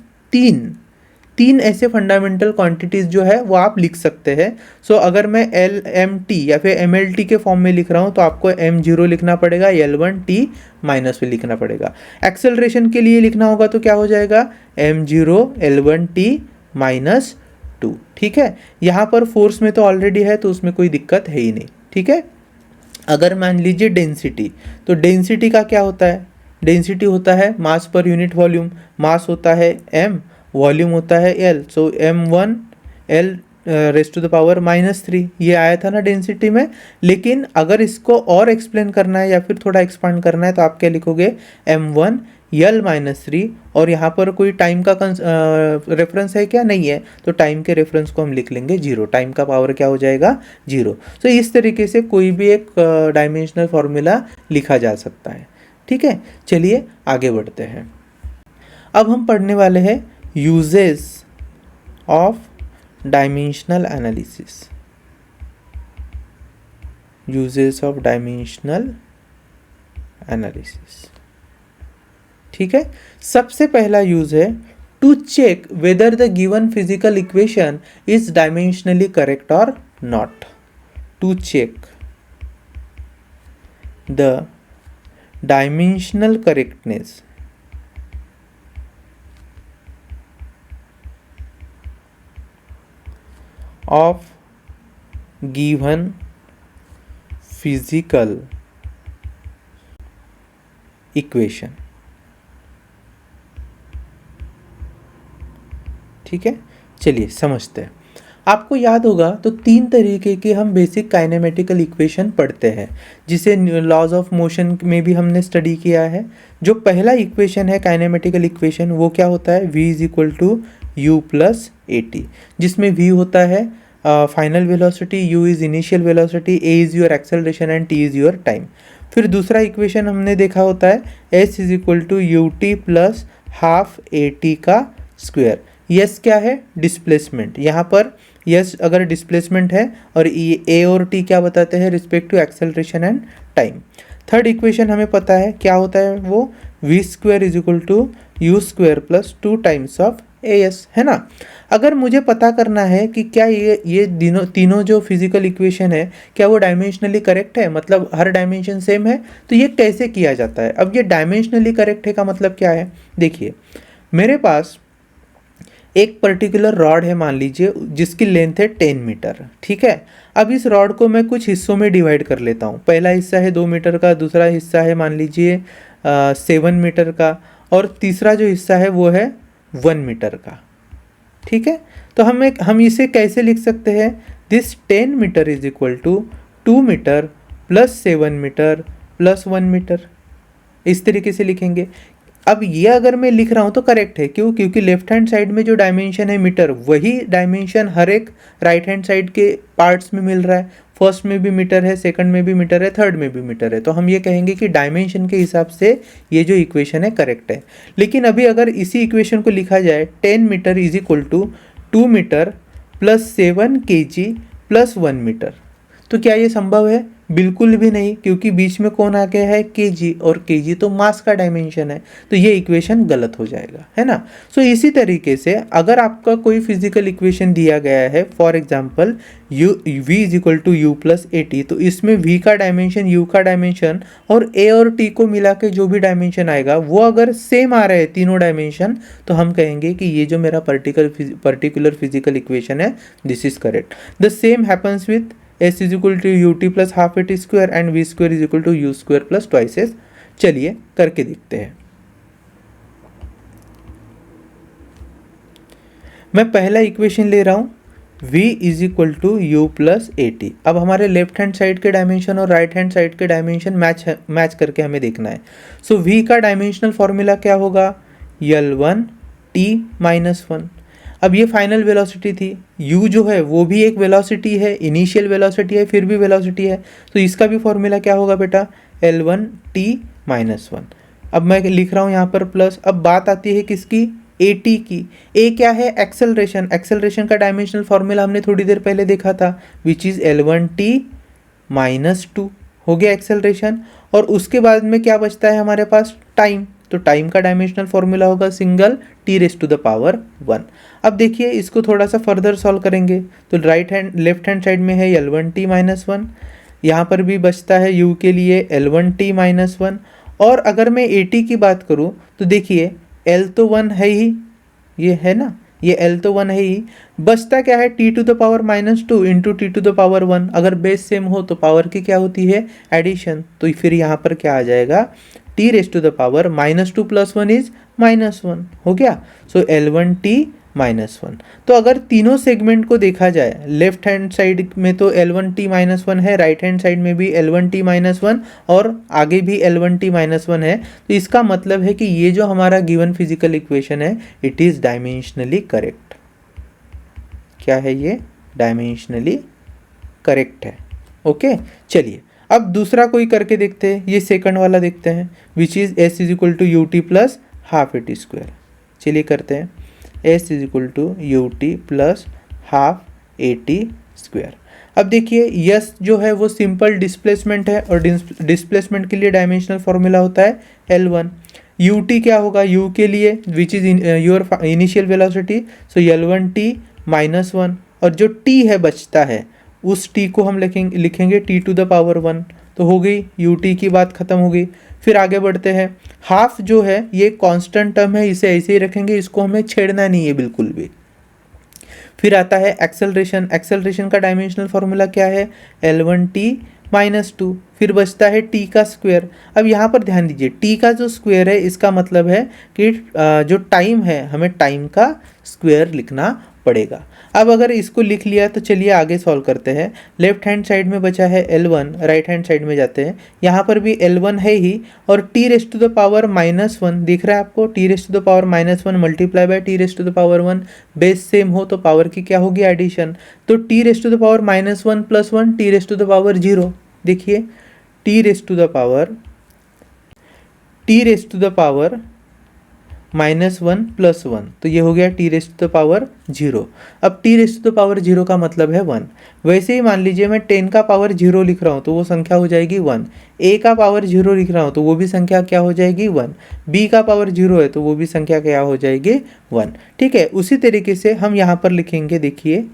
तीन ऐसे फंडामेंटल क्वांटिटीज़ जो है वो आप लिख सकते हैं। सो अगर मैं LMT या फिर MLT के फॉर्म में लिख रहा हूँ तो आपको M0 लिखना पड़ेगा, L1t- लिखना पड़ेगा। एक्सेलरेशन के लिए लिखना होगा तो क्या हो जाएगा M0 L1t-2। टू, ठीक है। यहाँ पर फोर्स में तो ऑलरेडी है तो उसमें कोई दिक्कत है ही नहीं, ठीक है। अगर मान लीजिए डेंसिटी, तो डेंसिटी का क्या होता है, डेंसिटी होता है मास पर यूनिट वॉल्यूम, मास होता है m, वॉल्यूम होता है l, so m1 l raise to the power -3, ये आया था ना डेंसिटी में। लेकिन अगर इसको और एक्सप्लेन करना है या फिर थोड़ा एक्सपांड करना है तो आप क्या लिखोगे, m1 l -3, और यहाँ पर कोई टाइम का रेफरेंस है क्या, नहीं है, तो टाइम के रेफरेंस को हम लिख लेंगे 0, टाइम का पावर क्या हो जाएगा 0। तो इस तरीके से कोई भी एक डायमेंशनल फॉर्मूला लिखा जा सकता है, ठीक है। चलिए आगे बढ़ते हैं। अब हम पढ़ने वाले हैं uses of dimensional analysis, uses of dimensional analysis, ठीक है। सबसे पहला यूज है to check whether the given physical equation is dimensionally correct or not, to check the dimensional correctness of given physical equation, ठीक है। चलिए समझते हैं। आपको याद होगा तो 3 तरीके के हम बेसिक काइनेमेटिकल इक्वेशन पढ़ते हैं, जिसे लॉज ऑफ मोशन में भी हमने स्टडी किया है। जो पहला इक्वेशन है काइनेमेटिकल इक्वेशन, वो क्या होता है, v is equal to U plus A T, जिसमें v होता है final velocity, u is initial velocity, a is your acceleration and t is your time. फिर दूसरा इक्वेशन हमने देखा होता है s is equal to U T plus half A T का स्क्वेयर। यस क्या है, डिस्प्लेसमेंट, यहाँ पर यस अगर डिस्प्लेसमेंट है, और ए और टी क्या बताते हैं respect to acceleration and time. Third equation हमें पता है क्या होता है, वो V square is equal to U square plus 2 times of A S, है ना। अगर मुझे पता करना है कि क्या ये तीनों जो फिजिकल इक्वेशन है क्या वो डायमेंशनली करेक्ट है, मतलब हर डायमेंशन सेम है, तो ये कैसे किया जाता है। अब ये डायमेंशनली करेक्ट है का मतलब क्या है, देखिए मेरे पास एक पर्टिकुलर रॉड है, मान लीजिए जिसकी लेंथ है 10 मीटर, ठीक है। अब इस रॉड को मैं कुछ हिस्सों में डिवाइड कर लेता हूँ। पहला हिस्सा है 2 मीटर का, दूसरा हिस्सा है मान लीजिए 7 मीटर का, और तीसरा जो हिस्सा है वो है 1 मीटर का, ठीक है। तो हम इसे कैसे लिख सकते हैं, this 10 metre is equal to 2 metre plus 7 metre plus 1 metre, इस तरीके से लिखेंगे। अब ये अगर मैं लिख रहा हूँ तो करेक्ट है, क्यों, क्योंकि लेफ्ट हैंड साइड में जो डायमेंशन है मीटर, वही डायमेंशन हर एक राइट हैंड साइड के पार्ट्स में मिल रहा है। फर्स्ट में भी मीटर है, सेकंड में भी मीटर है, थर्ड में भी मीटर है, तो हम ये कहेंगे कि डायमेंशन के हिसाब से ये जो इक्वेशन है करेक्ट है। लेकिन अभी अगर इसी इक्वेशन को लिखा जाए 10 metre is equal to 2 metre plus 7 kg plus 1 metre, तो क्या ये संभव है, बिल्कुल भी नहीं, क्योंकि बीच में कौन आ गया है, केजी, और केजी तो मास का डायमेंशन है, तो ये इक्वेशन गलत हो जाएगा, है ना। सो इसी तरीके से अगर आपका कोई फिजिकल इक्वेशन दिया गया है, for example v is equal to U plus A T, तो इसमें v का डायमेंशन, u का डायमेंशन और a और t को मिला के जो भी डायमेंशन आएगा वो अगर सेम आ रहे हैं तीनों डायमेंशन, तो हम कहेंगे कि ये जो मेरा पर्टिकुलर फिजिकल इक्वेशन है this is correct. The same happens with s is equal to U T plus half A T square and V square is equal to U square plus twice S. चलिए करके देखते हैं। मैं पहला equation ले रहा हूं v is equal to U plus A T. अब हमारे लेफ्ट हैंड साइड के डायमेंशन और राइट हैंड साइड के डायमेंशन मैच करके हमें देखना है। सो v का डायमेंशनल फॉर्मूला क्या होगा, L1 t माइनस 1। अब ये फाइनल वेलोसिटी थी, u जो है वो भी एक वेलोसिटी है, इनिशियल वेलोसिटी है, फिर भी वेलोसिटी है, तो इसका भी फॉर्मूला क्या होगा बेटा, L1 t माइनस 1। अब मैं लिख रहा हूँ यहाँ पर प्लस। अब बात आती है किसकी, ए टी की। ए क्या है, एक्सेलरेशन। एक्सेलरेशन का डायमेंशनल फॉर्मूला हमने थोड़ी देर पहले देखा था, which is L1 t minus 2, हो गया एक्सेलरेशन। और उसके बाद में क्या बचता है हमारे पास, टाइम। तो टाइम का डायमेंशनल फॉर्मूला होगा single t raise to the power 1। अब देखिए इसको थोड़ा सा फर्दर सॉल्व करेंगे, तो लेफ्ट हैंड साइड में है L1 t माइनस 1, यहाँ पर भी बचता है u के लिए L1 t माइनस 1। और अगर मैं ए टी की बात करूँ तो देखिए L तो 1 है ही, ये है ना, ये L तो 1 है ही, बचता क्या है T to the power -2 into T to the power 1। अगर बेस सेम हो तो पावर की क्या होती है, एडिशन। तो फिर यहाँ पर क्या आ जाएगा, T raise to the power -2 + 1 is -1 हो गया। सो L1t -1। तो अगर तीनों सेगमेंट को देखा जाए, लेफ्ट हैंड साइड में तो L1t -1 है, राइट हैंड साइड में भी L1t -1 और आगे भी L1t -1 है। तो इसका मतलब है कि ये जो हमारा गिवन फिजिकल इक्वेशन है इट इज डायमेंशनली करेक्ट। क्या है ये, डायमेंशनली करेक्ट है। ओके चलिए अब दूसरा कोई करके देखते हैं, ये सेकंड वाला देखते हैं, which is s = ut + ½ AT²। चलिए करते हैं, s = ut + ½ AT²। अब देखिए यस जो है वो सिंपल डिस्प्लेसमेंट है और डिस्प्लेसमेंट के लिए डायमेंशनल फॉर्मूला होता है L1। ut क्या होगा, u के लिए which is your initial velocity, so L1t -1 और जो t है बचता है उस t को हम लिखेंगे टी टू द पावर 1। तो हो गई ut की बात खत्म हो गई। फिर आगे बढ़ते हैं, हाफ जो है ये कांस्टेंट टर्म है, इसे ऐसे ही रखेंगे, इसको हमें छेड़ना नहीं है बिल्कुल भी। फिर आता है एक्सेलरेशन, एक्सेलरेशन का डायमेंशनल फॉर्मूला क्या है, L1t -2। फिर बचता है t का स्क्वायर। अब यहाँ पर ध्यान दीजिए t का जो स्क्वायर है इसका मतलब है कि जो टाइम है हमें टाइम का स्क्वायर लिखना पड़ेगा। अब अगर इसको लिख लिया तो चलिए आगे सॉल्व करते हैं। लेफ्ट हैंड साइड में बचा है L1, राइट हैंड साइड में जाते हैं, यहाँ पर भी L1 है ही और t raise to the power -1 दिख रहा है आपको, t raise to the power -1 multiply by t raise to the power 1। Base same हो तो पावर की क्या होगी, एडिशन। तो t raise to the power -1 + 1 t raise to the power 0। देखिए t raise to the power -1 + 1, तो ये हो गया t raise to the power 0। अब t raise to the power 0 का मतलब है 1। वैसे ही मान लीजिए मैं 10 का पावर 0 लिख रहा हूँ तो वो संख्या हो जाएगी 1। a का पावर 0 लिख रहा हूँ तो वो भी संख्या क्या हो जाएगी 1। b का पावर 0 है तो वो भी संख्या क्या हो जाएगी 1। ठीक है, उसी तरीके से हम यहाँ पर लिखेंगे, देखिए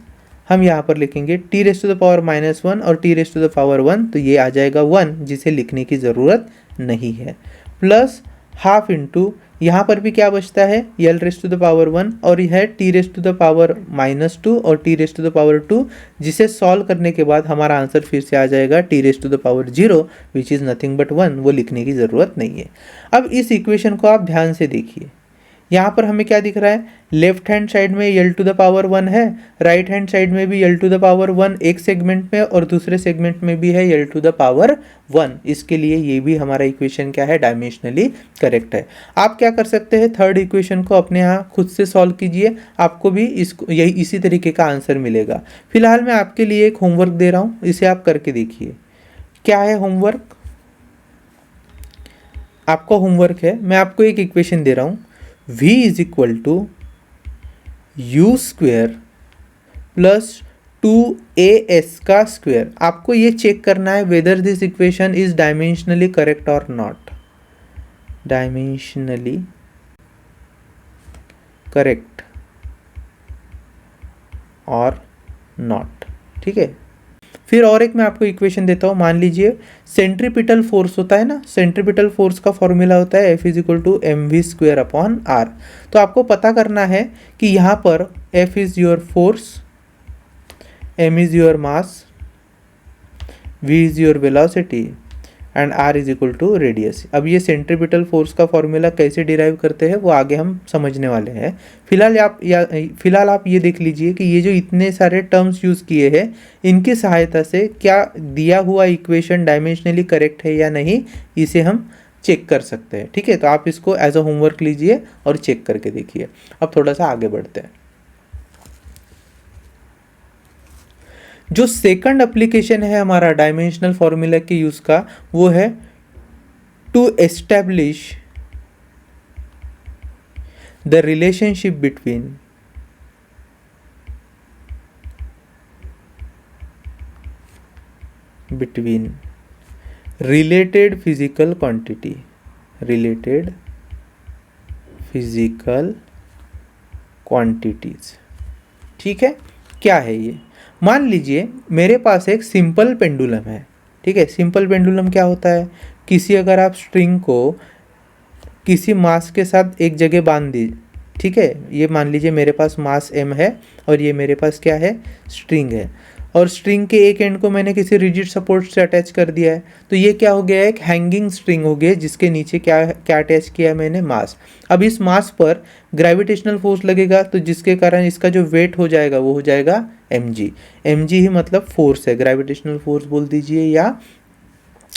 हम यहाँ पर लिखेंगे t raise to the power -1 और t raise to the power 1, तो ये आ जाएगा 1 जिसे लिखने की ज़रूरत नहीं है, प्लस हाफ इंटू यहाँ पर भी क्या बचता है L raise to the power 1 और यह है t raise to the power -2 और t raise to the power 2, जिसे सॉल्व करने के बाद हमारा आंसर फिर से आ जाएगा t raise to the power 0 which is nothing but 1। वो लिखने की ज़रूरत नहीं है। अब इस इक्वेशन को आप ध्यान से देखिए, यहाँ पर हमें क्या दिख रहा है, लेफ्ट हैंड साइड में L टू द पावर 1 है, राइट हैंड साइड में भी L टू द पावर 1 एक सेगमेंट में और दूसरे सेगमेंट में भी है L टू द पावर 1। इसके लिए ये भी हमारा इक्वेशन क्या है, डायमेंशनली करेक्ट है। आप क्या कर सकते हैं, थर्ड इक्वेशन को अपने यहाँ खुद से सॉल्व कीजिए, आपको भी इसी तरीके का आंसर मिलेगा। फिलहाल मैं आपके लिए एक होमवर्क दे रहा हूँ, इसे आप करके देखिए। क्या है होमवर्क, आपका होमवर्क है, मैं आपको एक इक्वेशन दे रहा हूँ, v = u² + 2as का स्क्वायर। आपको ये चेक करना है whether this equation is dimensionally correct or not, dimensionally correct or not. ठीक है, फिर और एक मैं आपको इक्वेशन देता हूँ। मान लीजिए सेंट्रीपिटल फोर्स होता है ना, सेंट्रीपिटल फोर्स का फॉर्मूला होता है F = mv²/r। तो आपको पता करना है कि यहाँ पर F is your force, m is your mass, v is your velocity and r = radius. अब ये सेंट्रीपिटल फोर्स का फॉर्मूला कैसे डिराइव करते हैं वो आगे हम समझने वाले हैं। फिलहाल आप ये देख लीजिए कि ये जो इतने सारे टर्म्स यूज़ किए हैं इनकी सहायता से क्या दिया हुआ इक्वेशन डायमेंशनली करेक्ट है या नहीं, इसे हम चेक कर सकते हैं। ठीक है, तो आप इसको एज अ होमवर्क लीजिए और चेक करके देखिए। अब थोड़ा सा आगे बढ़ते हैं। जो सेकंड एप्लीकेशन है हमारा डायमेंशनल फॉर्मूला के यूज़ का, वो है to establish the relationship between related physical quantities. ठीक है, क्या है ये, मान लीजिए मेरे पास एक सिंपल पेंडुलम है। ठीक है, सिंपल पेंडुलम क्या होता है, किसी अगर आप स्ट्रिंग को किसी मास के साथ एक जगह बांध ठीक है, ये मान लीजिए मेरे पास मास m है और ये मेरे पास क्या है, स्ट्रिंग है, और स्ट्रिंग के एक एंड को मैंने किसी रिजिड सपोर्ट से अटैच कर दिया है, तो ये क्या हो गया, एक हैंगिंग स्ट्रिंग हो गया जिसके नीचे क्या क्या अटैच किया है मैंने, मास। अब इस मास पर ग्रेविटेशनल फोर्स लगेगा, तो जिसके कारण इसका जो वेट हो जाएगा वो हो जाएगा mg। mg ही मतलब फोर्स है, ग्रेविटेशनल फोर्स बोल दीजिए या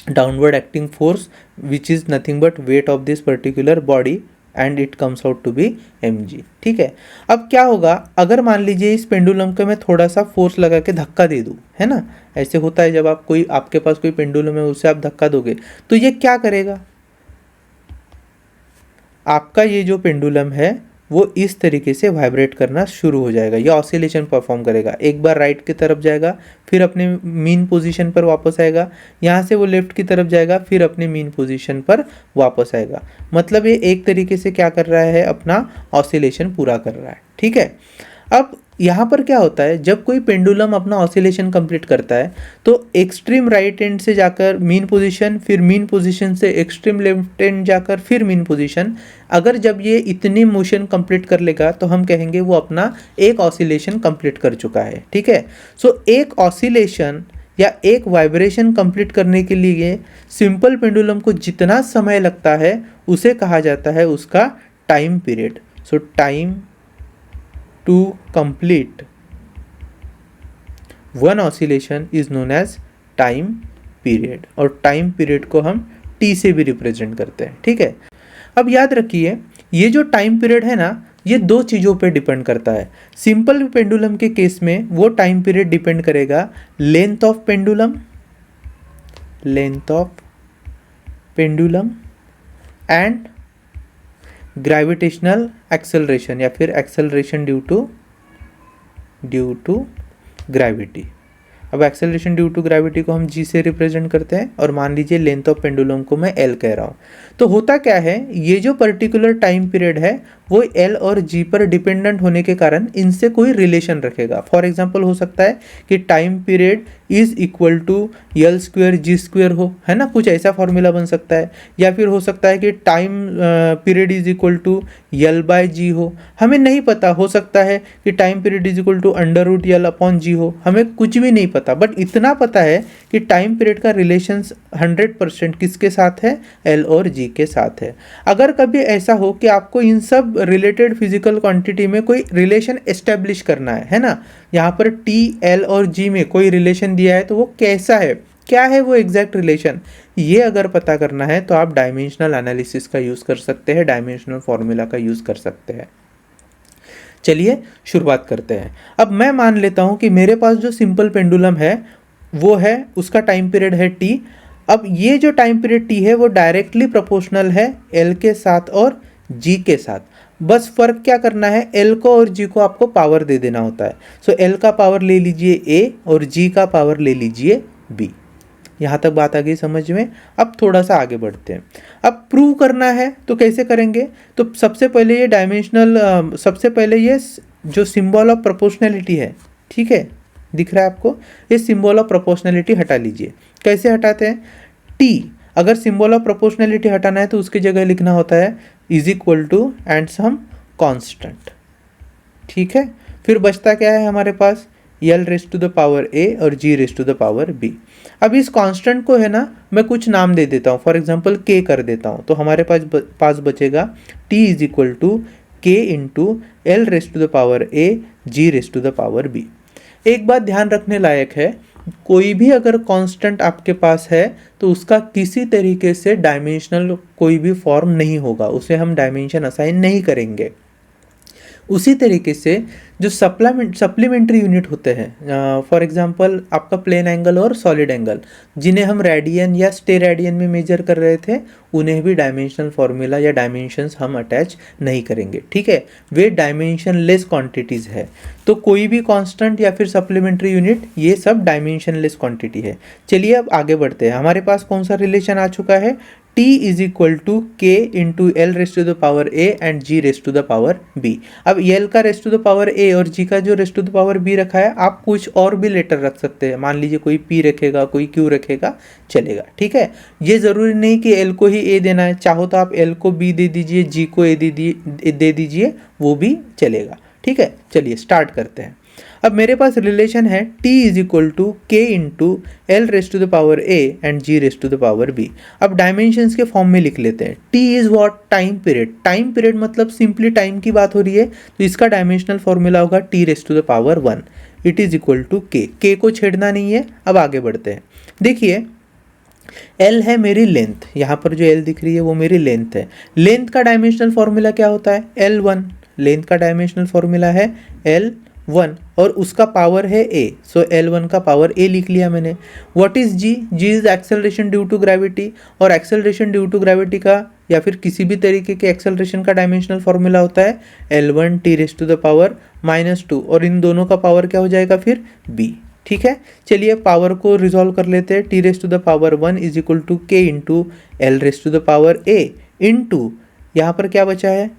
downward acting force, which is nothing but weight of this particular body and it comes out to be mg। ठीक है, अब क्या होगा, अगर मान लीजिए इस पेंडुलम को मैं थोड़ा सा फोर्स लगा के धक्का दे दूँ, है ना, ऐसे होता है जब आप कोई, आपके पास कोई पेंडुलम है उसे आप धक्का दोगे तो ये क्या करेगा, आपका ये जो पेंडुलम है वो इस तरीके से वाइब्रेट करना शुरू हो जाएगा, ये ऑसिलेशन परफॉर्म करेगा, एक बार राइट की तरफ जाएगा, फिर अपने मीन पोजीशन पर वापस आएगा, यहाँ से वो लेफ्ट की तरफ जाएगा, फिर अपने मीन पोजीशन पर वापस आएगा। मतलब ये एक तरीके से क्या कर रहा है, अपना ऑसिलेशन पूरा कर रहा है। ठीक है, अब यहाँ पर क्या होता है, जब कोई पेंडुलम अपना ऑसिलेशन कंप्लीट करता है तो एक्सट्रीम राइट एंड से जाकर मीन पोजीशन, फिर मीन पोजीशन से एक्सट्रीम लेफ्ट एंड जाकर फिर मीन पोजीशन, अगर जब ये इतनी मोशन कंप्लीट कर लेगा तो हम कहेंगे वो अपना एक ऑसिलेशन कंप्लीट कर चुका है। ठीक है, सो एक ऑसिलेशन या एक वाइब्रेशन कंप्लीट करने के लिए सिंपल पेंडुलम को जितना समय लगता है उसे कहा जाता है उसका time period. So time to complete one oscillation is known as time period, और टाइम पीरियड को हम t से भी रिप्रेजेंट करते हैं। ठीक है, अब याद रखिए ये जो टाइम पीरियड है ना, ये दो चीज़ों पे डिपेंड करता है। सिंपल पेंडुलम के केस में वो टाइम पीरियड डिपेंड करेगा length of pendulum, length of pendulum and gravitational acceleration या फिर एक्सेलरेशन ड्यू टू ग्रेविटी। अब एक्सेलरेशन ड्यू टू ग्रेविटी को हम g से रिप्रेजेंट करते हैं, और मान लीजिए लेंथ ऑफ पेंडुलम को मैं l कह रहा हूँ। तो होता क्या है, ये जो पर्टिकुलर टाइम पीरियड है वो l और g पर डिपेंडेंट होने के कारण इनसे कोई रिलेशन रखेगा। फॉर एग्जांपल हो सकता है कि time period is equal to l square g square हो, है ना, कुछ ऐसा फॉर्मूला बन सकता है। या फिर हो सकता है कि time period is equal to l/g हो, हमें नहीं पता। हो सकता है कि time period is equal to √l/g हो, हमें कुछ भी नहीं पता। बट इतना पता है कि टाइम पीरियड का रिलेशन 100% किसके साथ है, l और g के साथ है। अगर कभी ऐसा हो कि आपको इन सब रिलेटेड फिजिकल क्वांटिटी में कोई रिलेशन एस्टेब्लिश करना है ना, यहाँ पर t, l और g में कोई रिलेशन दिया है तो वो कैसा है, क्या है वो एग्जैक्ट रिलेशन, ये अगर पता करना है तो आप डायमेंशनल एनालिसिस का यूज़ कर सकते हैं, डायमेंशनल फॉर्मूला का यूज़ कर सकते हैं। चलिए शुरुआत करते हैं। अब मैं मान लेता हूँ कि मेरे पास जो सिंपल पेंडुलम है वो है, उसका टाइम पीरियड है t। अब ये जो टाइम पीरियड t है वो डायरेक्टली प्रोपोर्शनल है l के साथ और g के साथ। बस फर्क क्या करना है, l को और g को आपको पावर दे देना होता है। सो l का पावर ले लीजिए a और g का पावर ले लीजिए b। यहाँ तक बात आ गई समझ में। अब थोड़ा सा आगे बढ़ते हैं। अब प्रूव करना है तो कैसे करेंगे, तो सबसे पहले ये डायमेंशनल, सबसे पहले ये जो सिंबल ऑफ प्रोपोर्शनैलिटी है, ठीक है, दिख रहा है आपको, ये सिंबल ऑफ प्रोपोर्शनैलिटी हटा लीजिए। कैसे हटाते हैं, t अगर सिंबल ऑफ प्रोपोर्शनैलिटी हटाना है तो उसकी जगह लिखना होता है is equal to and some constant. ठीक है, फिर बचता क्या है हमारे पास, l raise to the power a और g raise to the power b। अब इस कांस्टेंट को है ना मैं कुछ नाम दे देता हूँ, फॉर एग्जांपल k कर देता हूँ, तो हमारे पास बचेगा t is equal to k into l raise to the power a g raise to the power b। एक बात ध्यान रखने लायक है, कोई भी अगर कांस्टेंट आपके पास है तो उसका किसी तरीके से डायमेंशनल कोई भी फॉर्म नहीं होगा, उसे हम डायमेंशन असाइन नहीं करेंगे। उसी तरीके से जो सप्लीमेंट्री यूनिट होते हैं, फॉर एग्जांपल आपका प्लेन एंगल और सॉलिड एंगल, जिन्हें हम रेडियन या स्टेरेडियन में मेजर कर रहे थे, उन्हें भी डायमेंशनल फॉर्मूला या डायमेंशंस हम अटैच नहीं करेंगे। ठीक है, वे डायमेंशन लेस क्वांटिटीज़ है। तो कोई भी कांस्टेंट या फिर सप्लीमेंट्री यूनिट, ये सब डायमेंशन लेस क्वांटिटी है। चलिए अब आगे बढ़ते हैं। हमारे पास कौन सा रिलेशन आ चुका है, t is equal to K into L raise to the power A and G raise to the power B. अब एल का raise to the power A और जी का जो raise to the power B रखा है, आप कुछ और भी लेटर रख सकते हैं, मान लीजिए कोई पी रखेगा, कोई क्यू रखेगा, चलेगा, ठीक है। ये ज़रूरी नहीं कि एल को ही ए देना है, चाहो तो आप एल को बी दे दीजिए, जी को ए दे दीजिए, वो भी चलेगा, ठीक है। चलिए स्टार्ट करते हैं। अब मेरे पास रिलेशन है t is equal to K into L raise to the power a and g raise to the power b। अब डायमेंशंस के फॉर्म में लिख लेते हैं। t is what? Time period. Time period मतलब सिंपली टाइम की बात हो रही है, तो इसका डायमेंशनल फॉर्मूला होगा t raise to the power 1 it is equal to K को छेड़ना नहीं है। अब आगे बढ़ते हैं। देखिए L है मेरी लेंथ, यहाँ पर जो L दिख रही है वो मेरी लेंथ है। लेंथ का डायमेंशनल फॉर्मूला क्या होता है? L1। लेंथ का डायमेंशनल फॉर्मूला है L1 और उसका पावर है a, सो L1 का पावर a लिख लिया मैंने। What is g? g is acceleration due to gravity, और एक्सेलरेशन ड्यू टू ग्रेविटी का या फिर किसी भी तरीके के एक्सेलरेशन का डायमेंशनल फॉर्मूला होता है L1 t raise to the power -2, और इन दोनों का पावर क्या हो जाएगा फिर b, ठीक है। चलिए पावर को रिजॉल्व कर लेते हैं। t raise to the power 1 is equal to K into L raise to the power a into यहाँ पर क्या बचा है?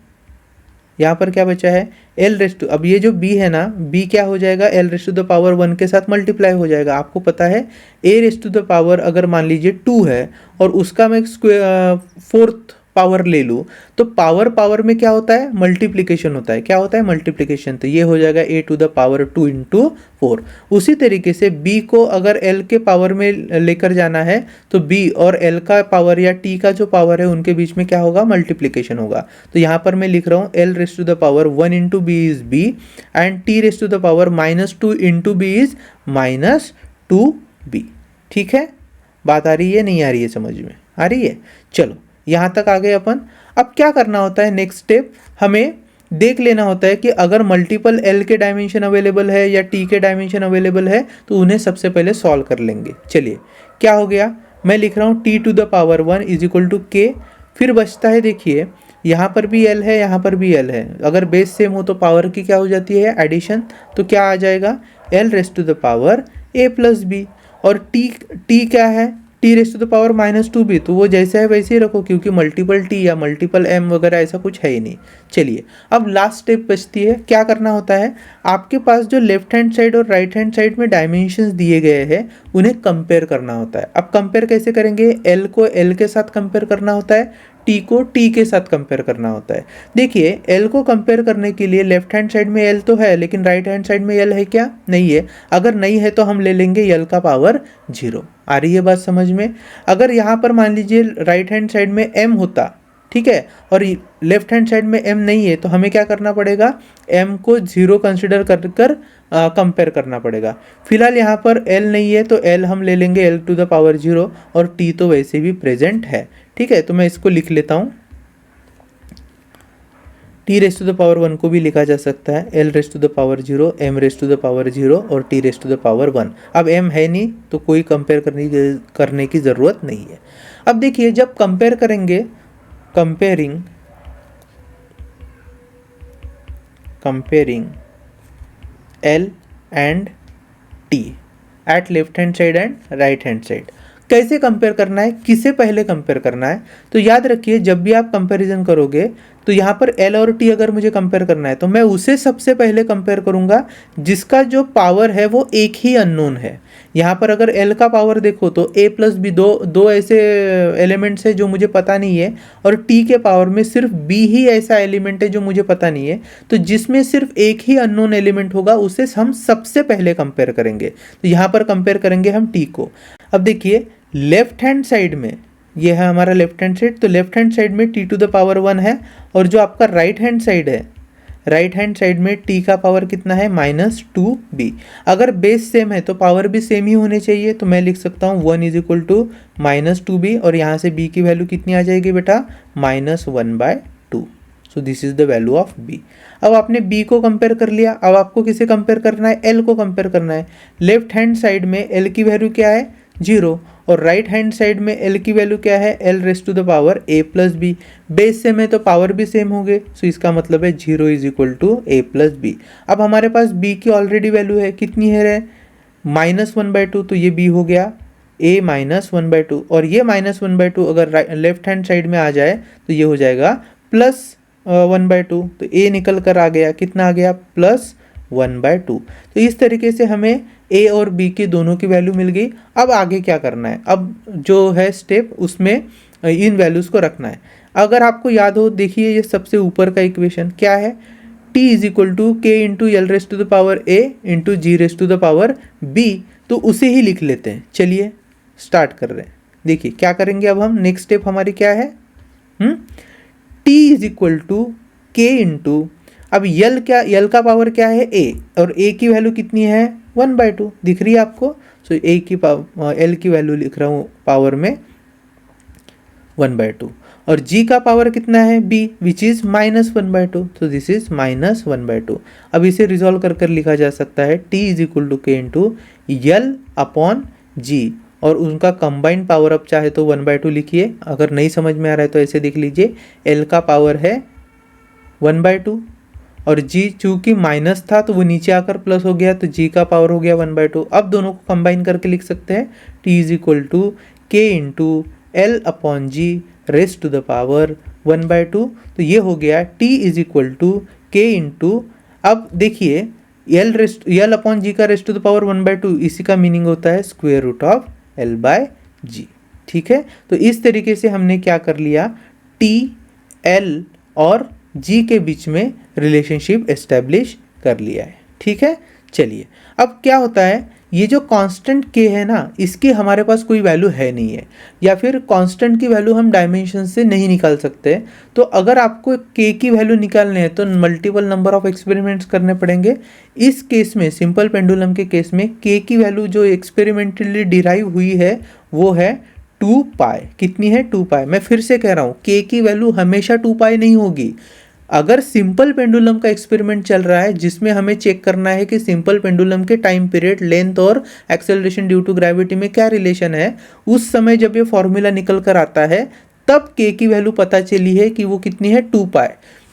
यहाँ पर क्या बचा है? एल रेस टू, अब ये जो b है ना, b क्या हो जाएगा? L raise to the power 1 के साथ मल्टीप्लाई हो जाएगा। आपको पता है a raise to the power अगर मान लीजिए 2 है और उसका मैं फोर्थ पावर ले लूँ, तो पावर में क्या होता है? मल्टीप्लिकेशन होता है। क्या होता है? मल्टीप्लिकेशन। तो ये हो जाएगा a to the power 2 into 4। उसी तरीके से b को अगर l के पावर में लेकर जाना है तो b और l का पावर या t का जो पावर है उनके बीच में क्या होगा? मल्टीप्लिकेशन होगा। तो यहाँ पर मैं लिख रहा हूँ l raise to the power 1 into b is b and t raise to the power -2 into b is -2b, ठीक है। बात आ रही है नहीं आ रही है? समझ में आ रही है? चलो यहाँ तक आ गए अपन। अब क्या करना होता है? नेक्स्ट स्टेप हमें देख लेना होता है कि अगर मल्टीपल L के डायमेंशन अवेलेबल है या T के डायमेंशन अवेलेबल है तो उन्हें सबसे पहले सॉल्व कर लेंगे। चलिए क्या हो गया? मैं लिख रहा हूँ t to the power 1 is equal to K, फिर बचता है, देखिए यहाँ पर भी L है, यहाँ पर भी L है। अगर बेस सेम हो तो पावर की क्या हो जाती है? एडिशन। तो क्या आ जाएगा? L raise to the power a plus B, और t क्या है? t raise to the power -2b, तो वो जैसे है वैसे ही रखो, क्योंकि मल्टीपल t या मल्टीपल m वगैरह ऐसा कुछ है ही नहीं। चलिए अब लास्ट स्टेप बचती है। क्या करना होता है? आपके पास जो लेफ्ट हैंड साइड और राइट हैंड साइड में डायमेंशंस दिए गए हैं उन्हें कंपेयर करना होता है। अब कंपेयर कैसे करेंगे? l को l के साथ कंपेयर करना होता है, t को t के साथ कंपेयर करना होता है। देखिए l को कंपेयर करने के लिए लेफ्ट हैंड साइड में l तो है, लेकिन राइट हैंड साइड में l है क्या? नहीं है। अगर नहीं है तो हम ले लेंगे l का पावर 0। आ रही है बात समझ में? अगर यहाँ पर मान लीजिए राइट हैंड साइड में m होता, ठीक है, और लेफ्ट हैंड साइड में m नहीं है, तो हमें क्या करना पड़ेगा? m को 0 कंसिडर कर कंपेयर करना पड़ेगा। फिलहाल यहाँ पर l नहीं है तो l हम ले लेंगे l टू द पावर 0, और t तो वैसे भी प्रेजेंट है, ठीक है। तो मैं इसको लिख लेता हूँ। t raise to the power 1 को भी लिखा जा सकता है l raise to the power 0, m raise to the power 0 और t raise to the power 1। अब m है नहीं तो कोई कंपेयर करने की ज़रूरत नहीं है। अब देखिए जब कंपेयर करेंगे, comparing l and t at left hand side and right hand side, कैसे कंपेयर करना है? किसे पहले कंपेयर करना है? तो याद रखिए जब भी आप कंपैरिजन करोगे तो यहाँ पर L और T अगर मुझे कंपेयर करना है तो मैं उसे सबसे पहले कंपेयर करूँगा जिसका जो पावर है वो एक ही अननोन है। यहाँ पर अगर L का पावर देखो तो a प्लस बी, दो ऐसे एलिमेंट्स है जो मुझे पता नहीं है, और T के पावर में सिर्फ b ही ऐसा एलिमेंट है जो मुझे पता नहीं है। तो जिसमें सिर्फ एक ही अननोन एलिमेंट होगा उसे हम सबसे पहले कंपेयर करेंगे। तो यहाँ पर कंपेयर करेंगे हम T को। अब देखिए लेफ्ट हैंड साइड में ये है हमारा लेफ्ट हैंड साइड, तो लेफ्ट हैंड साइड में t टू द पावर 1 है, और जो आपका राइट हैंड साइड है, राइट हैंड साइड में t का पावर कितना है? -2b। अगर बेस सेम है तो पावर भी सेम ही होने चाहिए, तो मैं लिख सकता हूँ 1 इज इक्वल टू -2b, और यहाँ से b की वैल्यू कितनी आ जाएगी बेटा? -1/2। So this is the value of b। अब आपने b को कंपेयर कर लिया, अब आपको किसे कंपेयर करना है? l को कंपेयर करना है। लेफ्ट हैंड साइड में l की वैल्यू क्या है? 0, और राइट हैंड साइड में L की वैल्यू क्या है? L raise to the power a plus B. Base same है तो पावर भी सेम होंगे, सो इसका मतलब है 0 is equal to a plus B. अब हमारे पास b की ऑलरेडी वैल्यू है, कितनी है? -1/2, तो ये b हो गया, a माइनस 1/2, और ये -1/2 अगर लेफ्ट हैंड साइड में आ जाए तो ये हो जाएगा +1/2। तो a निकल कर आ गया, कितना आ गया, +1/2। तो इस तरीके से हमें a और b के दोनों की वैल्यू मिल गई। अब आगे क्या करना है, अब जो है स्टेप उसमें इन वैल्यूज़ को रखना है। अगर आपको याद हो, देखिए ये सबसे ऊपर का इक्वेशन क्या है, t is equal to K into L raise to the power a into G raise to the power b। तो उसे ही लिख लेते हैं। चलिए स्टार्ट कर रहे हैं। देखिए क्या करेंगे अब हम, नेक्स्ट स्टेप हमारी क्या है, t is equal to K into, अब यल क्या, यल का पावर क्या है a, और a की वैल्यू कितनी है 1/2, दिख रही है आपको। सो a की l की वैल्यू लिख रहा हूँ पावर में 1/2, और g का पावर कितना है b, विच इज -1/2, तो दिस इज -1/2। अब इसे रिजॉल्व कर कर लिखा जा सकता है t is equal to K into L upon जी, और उनका कंबाइंड पावर अब चाहे तो 1/2 लिखिए। अगर नहीं समझ में आ रहा है तो ऐसे देख लीजिए, l का पावर है 1/2, और g चूंकि माइनस था तो वो नीचे आकर प्लस हो गया, तो g का पावर हो गया 1/2। अब दोनों को कंबाइन करके लिख सकते हैं, t is equal to K into L upon G raise to the power 1/2। तो ये हो गया t is equal to K into, अब देखिए एल अपॉन जी का रेस टू द पावर 1/2, इसी का मीनिंग होता है स्क्वायर रूट ऑफ l/g। ठीक है, तो इस तरीके से हमने क्या कर लिया, t, l और g के बीच में रिलेशनशिप एस्टेब्लिश कर लिया है। ठीक है, चलिए अब क्या होता है, ये जो कांस्टेंट k है ना, इसकी हमारे पास कोई वैल्यू है नहीं है, या फिर कांस्टेंट की वैल्यू हम डायमेंशन से नहीं निकाल सकते। तो अगर आपको k की वैल्यू निकालने हैं तो मल्टीपल नंबर ऑफ एक्सपेरिमेंट्स करने पड़ेंगे। इस केस में, सिंपल पेंडुलम के केस में, k की वैल्यू जो एक्सपेरिमेंटली डिराइव हुई है वो है 2 पाई। कितनी है, 2 पाई। मैं फिर से कह रहा हूँ, k की वैल्यू हमेशा 2 पाई नहीं होगी। अगर सिंपल पेंडुलम का एक्सपेरिमेंट चल रहा है जिसमें हमें चेक करना है कि सिंपल पेंडुलम के टाइम पीरियड, लेंथ और एक्सेलरेशन ड्यू टू ग्रेविटी में क्या रिलेशन है, उस समय जब ये फॉर्मूला निकल कर आता है तब k की वैल्यू पता चली है कि वो कितनी है, 2 पाई।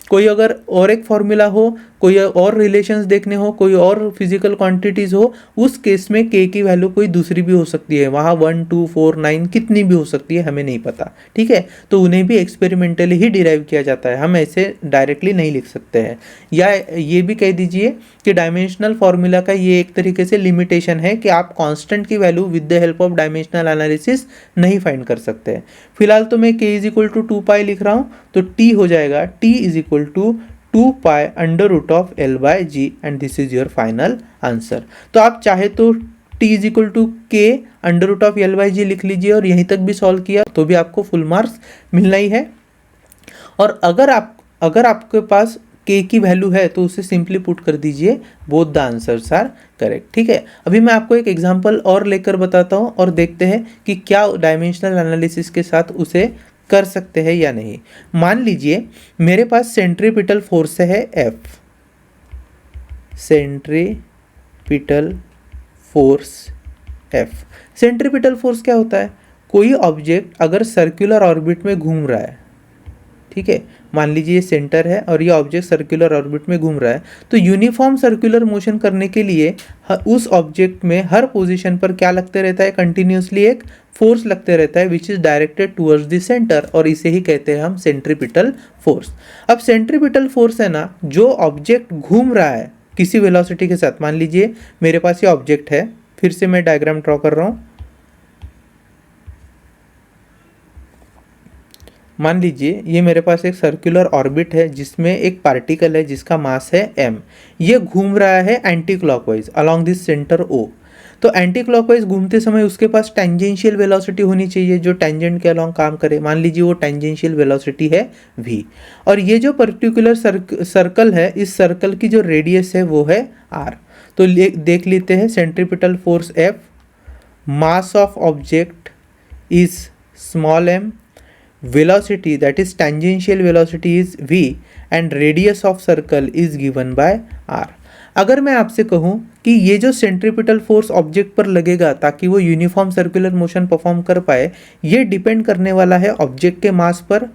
कोई अगर और एक फॉर्मूला हो, कोई और रिलेशंस देखने हो, कोई और फिजिकल क्वांटिटीज हो, उस केस में k की वैल्यू कोई दूसरी भी हो सकती है, वहाँ 1, 2, 4, 9 कितनी भी हो सकती है, हमें नहीं पता। ठीक है, तो उन्हें भी एक्सपेरिमेंटली ही डिराइव किया जाता है, हम ऐसे डायरेक्टली नहीं लिख सकते हैं। या ये भी कह दीजिए कि डायमेंशनल फार्मूला का ये एक तरीके से लिमिटेशन है कि आप कांस्टेंट की value with the help of dimensional analysis नहीं फाइंड कर सकते हैं। फिलहाल तो मैं k is equal to 2 pi लिख रहा हूँ, तो t हो जाएगा t is equal to 2 pi under root of l/g, and this is your final answer. तो आप चाहे तो t is equal to K under root of l/g लिख लीजिए और यहीं तक भी सॉल्व किया तो भी आपको फुल मार्क्स मिलना ही है। और अगर आपके पास k की वैल्यू है तो उसे सिंपली पुट कर दीजिए, both the answers are correct. ठीक है, अभी मैं आपको एक एग्जांपल और लेकर बताता हूँ और देखते हैं कि क्या डायमेंशनल एनालिसिस के साथ उसे कर सकते हैं या नहीं। मान लीजिए मेरे पास सेंट्रीपिटल फोर्स है F, centripetal force F। Centripetal force क्या होता है, कोई ऑब्जेक्ट अगर सर्कुलर ऑर्बिट में घूम रहा है, ठीक है, मान लीजिए ये सेंटर है और ये ऑब्जेक्ट सर्कुलर ऑर्बिट में घूम रहा है, तो यूनिफॉर्म सर्कुलर मोशन करने के लिए उस ऑब्जेक्ट में हर पोजीशन पर क्या लगते रहता है, कंटिन्यूसली एक फोर्स लगते रहता है which is directed towards the centre, और इसे ही कहते हैं हम सेंट्रीपिटल फोर्स। अब सेंट्रीपिटल फोर्स है ना, जो ऑब्जेक्ट घूम रहा है किसी वेलोसिटी के साथ, मान लीजिए मेरे पास ये ऑब्जेक्ट है, फिर से मैं डायग्राम ड्रॉ कर रहा हूँ। मान लीजिए ये मेरे पास एक सर्कुलर ऑर्बिट है जिसमें एक पार्टिकल है जिसका मास है m, ये घूम रहा है anti clockwise along this centre O। तो एंटी क्लॉकवाइज घूमते समय उसके पास टेंजेंशियल वेलोसिटी होनी चाहिए जो टेंजेंट के अलोंग काम करे, मान लीजिए वो टेंजेंशियल वेलोसिटी है v, और ये जो पर्टिकुलर सर्कल है, इस सर्कल की जो रेडियस है वो है r। तो देख लेते हैं, centripetal force F, mass of object is small m, velocity that is tangential velocity is v, and radius of circle is given by r। अगर मैं आपसे कहूँ कि ये जो सेंट्रीपिटल फोर्स ऑब्जेक्ट पर लगेगा ताकि वो यूनिफॉर्म सर्कुलर मोशन परफॉर्म कर पाए, ये डिपेंड करने वाला है ऑब्जेक्ट के मास पर,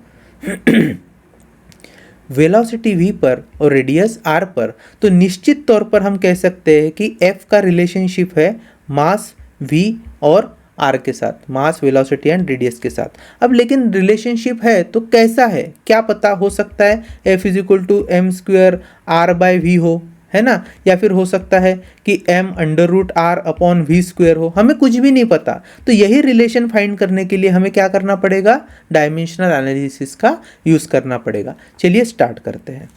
वेलोसिटी v पर और रेडियस r पर, तो निश्चित तौर पर हम कह सकते हैं कि f का रिलेशनशिप है मास v और आर के साथ, मास वेलोसिटी एंड रेडियस के साथ। अब लेकिन रिलेशनशिप है तो कैसा है, क्या पता, हो सकता है F is equal to M square R by V हो, है ना, या फिर हो सकता है कि m under root R upon V square हो, हमें कुछ भी नहीं पता। तो यही रिलेशन फाइंड करने के लिए हमें क्या करना पड़ेगा, डायमेंशनल एनालिसिस का यूज़ करना पड़ेगा। चलिए स्टार्ट करते हैं।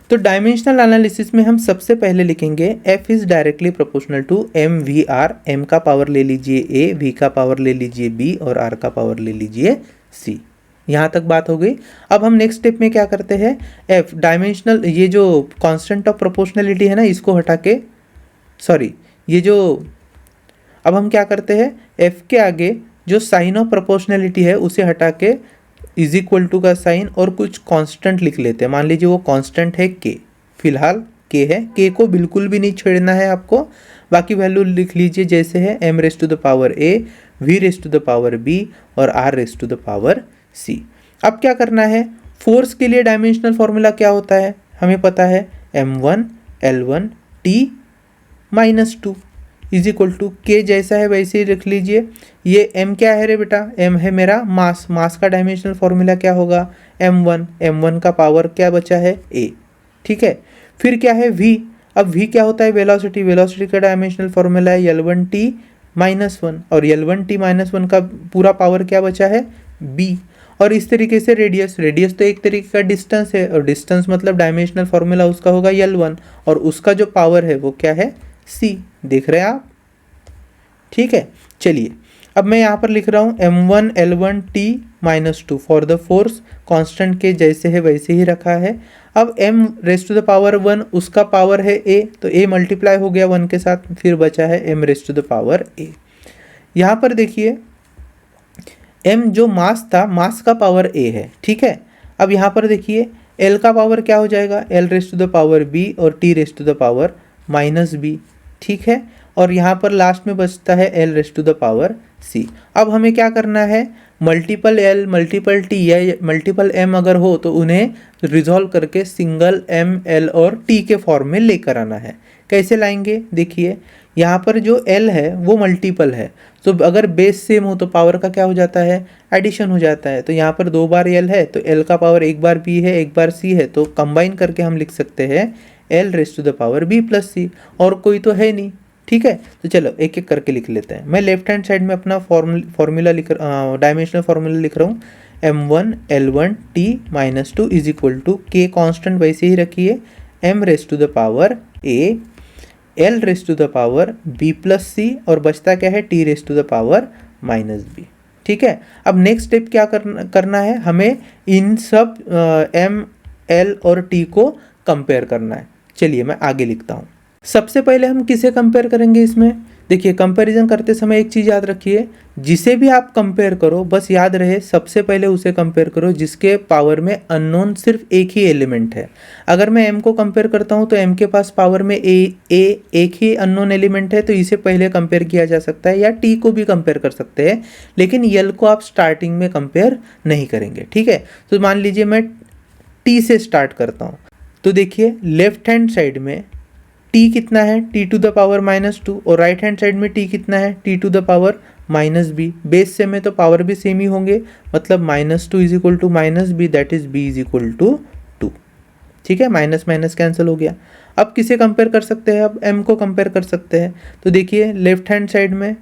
तो डायमेंशनल एनालिसिस में हम सबसे पहले लिखेंगे f is directly proportional to M V R, M का पावर ले लीजिए a, v का पावर ले लीजिए b और r का पावर ले लीजिए c। यहाँ तक बात हो गई। अब हम नेक्स्ट स्टेप में क्या करते हैं, f डायमेंशनल, ये जो कांस्टेंट ऑफ प्रोपोर्शनलिटी है ना, इसको हटा के, सॉरी ये जो, अब हम क्या करते हैं, f के आगे जो साइन ऑफ प्रोपोर्शनलिटी है उसे हटा के इज इक्वल टू का साइन और कुछ कांस्टेंट लिख लेते हैं। मान लीजिए वो कांस्टेंट है k, फिलहाल k है, k को बिल्कुल भी नहीं छेड़ना है आपको, बाकी वैल्यू लिख लीजिए जैसे है, m raise to the power a, v raise to the power b और r raise to the power c। अब क्या करना है, फोर्स के लिए डायमेंशनल फॉर्मूला क्या होता है, हमें पता है m1 L1 T minus 2 is equal to K, जैसा है वैसे ही रख लीजिए। ये m क्या है रे बेटा, m है मेरा मास, मास का डायमेंशनल फॉर्मूला क्या होगा, m1, m1 का पावर क्या बचा है a, ठीक है। फिर क्या है v, अब v क्या होता है, वेलोसिटी, वेलोसिटी का डायमेंशनल फॉर्मूला है L1t माइनस 1 और L1t माइनस 1 का पूरा पावर क्या बचा है b। और इस तरीके से रेडियस, रेडियस तो एक तरीके का डिस्टेंस है और डिस्टेंस मतलब डायमेंशनल फॉर्मूला उसका होगा L1 और उसका जो पावर है वो क्या है c, देख रहे हैं आप, ठीक है। चलिए अब मैं यहाँ पर लिख रहा हूँ m1 L1 t minus 2 for the force, constant के जैसे है वैसे ही रखा है। अब m raise to the power 1 उसका पावर है a, तो a मल्टीप्लाई हो गया 1 के साथ, फिर बचा है m raise to the power a। यहाँ पर देखिए m जो मास था, मास का पावर a है, ठीक है। अब यहाँ पर देखिए l का पावर क्या हो जाएगा, l raise to the power b और t raise to the power minus b, ठीक है। और यहाँ पर लास्ट में बचता है l raise to the power c। अब हमें क्या करना है, मल्टीपल l मल्टीपल t या मल्टीपल m अगर हो तो उन्हें रिजॉल्व करके सिंगल m l और t के फॉर्म में लेकर आना है। कैसे लाएंगे, देखिए यहाँ पर जो l है वो मल्टीपल है, तो अगर बेस सेम हो तो पावर का क्या हो जाता है, एडिशन हो जाता है। तो यहाँ पर 2 बार l है तो l का पावर 1 बार b है 1 बार c है, तो कंबाइन करके हम लिख सकते हैं l raise to the power b plus c, और कोई तो है नहीं, ठीक है। तो चलो एक एक करके लिख लेते हैं। मैं लेफ्ट हैंड साइड में अपना फॉर्मूला लिख डायमेंशनल फार्मूला लिख रहा हूँ, m1 L1 t minus 2 is equal to k constant वैसे ही रखिए, m raise to the power a, l raise to the power b plus c और बचता क्या है t raise to the power minus b, ठीक है। अब नेक्स्ट स्टेप क्या करना है, हमें इन सब m l और t को कंपेयर करना है। चलिए मैं आगे लिखता हूँ। सबसे पहले हम किसे कंपेयर करेंगे इसमें, देखिए कंपैरिजन करते समय एक चीज़ याद रखिए, जिसे भी आप कंपेयर करो बस याद रहे सबसे पहले उसे कंपेयर करो जिसके पावर में अननोन सिर्फ एक ही एलिमेंट है। अगर मैं m को कंपेयर करता हूँ तो m के पास पावर में a एक ही अननोन एलिमेंट है, तो इसे पहले कंपेयर किया जा सकता है, या t को भी कंपेयर कर सकते हैं, लेकिन l को आप स्टार्टिंग में कंपेयर नहीं करेंगे, ठीक है। तो मान लीजिए मैं t से स्टार्ट करता हूँ, तो देखिए लेफ्ट हैंड साइड में t कितना है, t to the power minus 2 और राइट हैंड साइड में t कितना है, t to the power minus b। Base same है तो पावर भी सेम ही होंगे, मतलब minus 2 is equal to minus b, that is b is equal to 2, ठीक है। माइनस माइनस कैंसिल हो गया। अब किसे कंपेयर कर सकते हैं, अब m को कंपेयर कर सकते हैं। तो देखिए लेफ्ट हैंड साइड में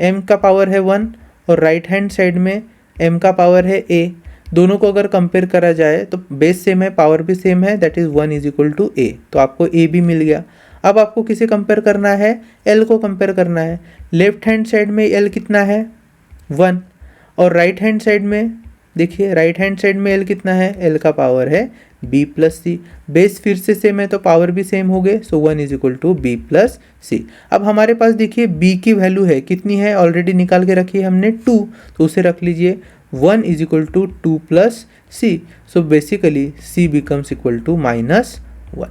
m का पावर है 1 और राइट हैंड साइड में m का पावर है a, दोनों को अगर कंपेयर करा जाए तो बेस सेम है पावर भी सेम है, that is 1 is equal to a, तो आपको a भी मिल गया। अब आपको किसे कंपेयर करना है, l को कंपेयर करना है। लेफ्ट हैंड साइड में l कितना है 1 और राइट हैंड साइड में देखिए राइट हैंड साइड में l कितना है, l का पावर है b प्लस c। बेस फिर से सेम है तो पावर भी सेम हो गए, so 1 is equal to b plus c। अब हमारे पास देखिए b की वैल्यू है कितनी है, ऑलरेडी निकाल के रखी है हमने 2, तो उसे रख लीजिए 1 is equal to 2 plus c, so basically c becomes equal to minus 1,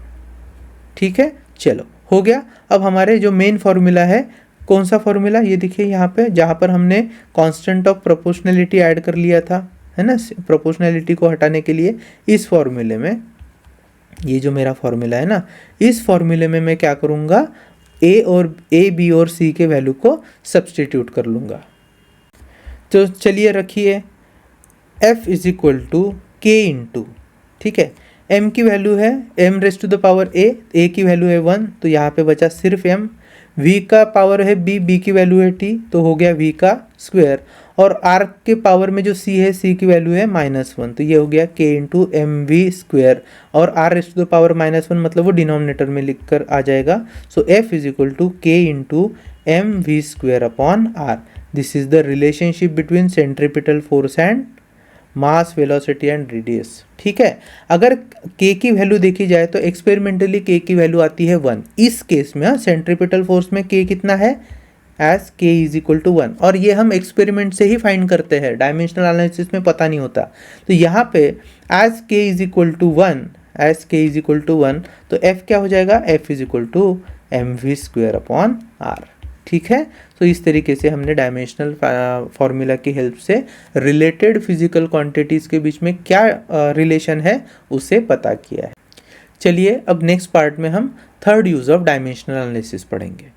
ठीक है। चलो हो गया। अब हमारे जो मेन फॉर्मूला है, कौन सा फॉर्मूला, ये देखिए यहाँ पे जहाँ पर हमने कांस्टेंट ऑफ प्रोपोर्शनलिटी ऐड कर लिया था, है ना, प्रोपोर्शनलिटी को हटाने के लिए इस फॉर्मूले में, ये जो मेरा फॉर्मूला है ना, इस फॉर्मूले में मैं क्या करूँगा, a, b और c के वैल्यू को सब्सटीट्यूट कर लूँगा, तो चलिए रखिए F is equal to K into, ठीक है, m की वैल्यू है m raise to the power a की वैल्यू है 1, तो यहाँ पे बचा सिर्फ m, v का पावर है b की वैल्यू है t, तो हो गया v का स्क्वायर, और r के पावर में जो c है c की वैल्यू है -1, तो ये हो गया k into M V square, और r raise to the power -1 मतलब वो डिनोमिनेटर में लिख कर आ जाएगा। So f is equal to k into M V square upon r। This is the relationship between centripetal force and mass, velocity and radius, ठीक है। अगर k की वैल्यू देखी जाए तो एक्सपेरिमेंटली k की वैल्यू आती है 1, इस केस में सेंट्रीपिटल फोर्स में k कितना है, as k is equal to 1, और ये हम एक्सपेरिमेंट से ही फाइंड करते हैं, डायमेंशनल एनालिसिस में पता नहीं होता। तो यहाँ पे as k is equal to 1, as k is equal to 1, तो f क्या हो जाएगा, f is equal to M V square upon R, ठीक है। तो इस तरीके से हमने डायमेंशनल फार्मूला की हेल्प से रिलेटेड फिजिकल क्वांटिटीज़ के बीच में क्या रिलेशन है उसे पता किया है। चलिए अब नेक्स्ट पार्ट में हम third use of dimensional analysis पढ़ेंगे।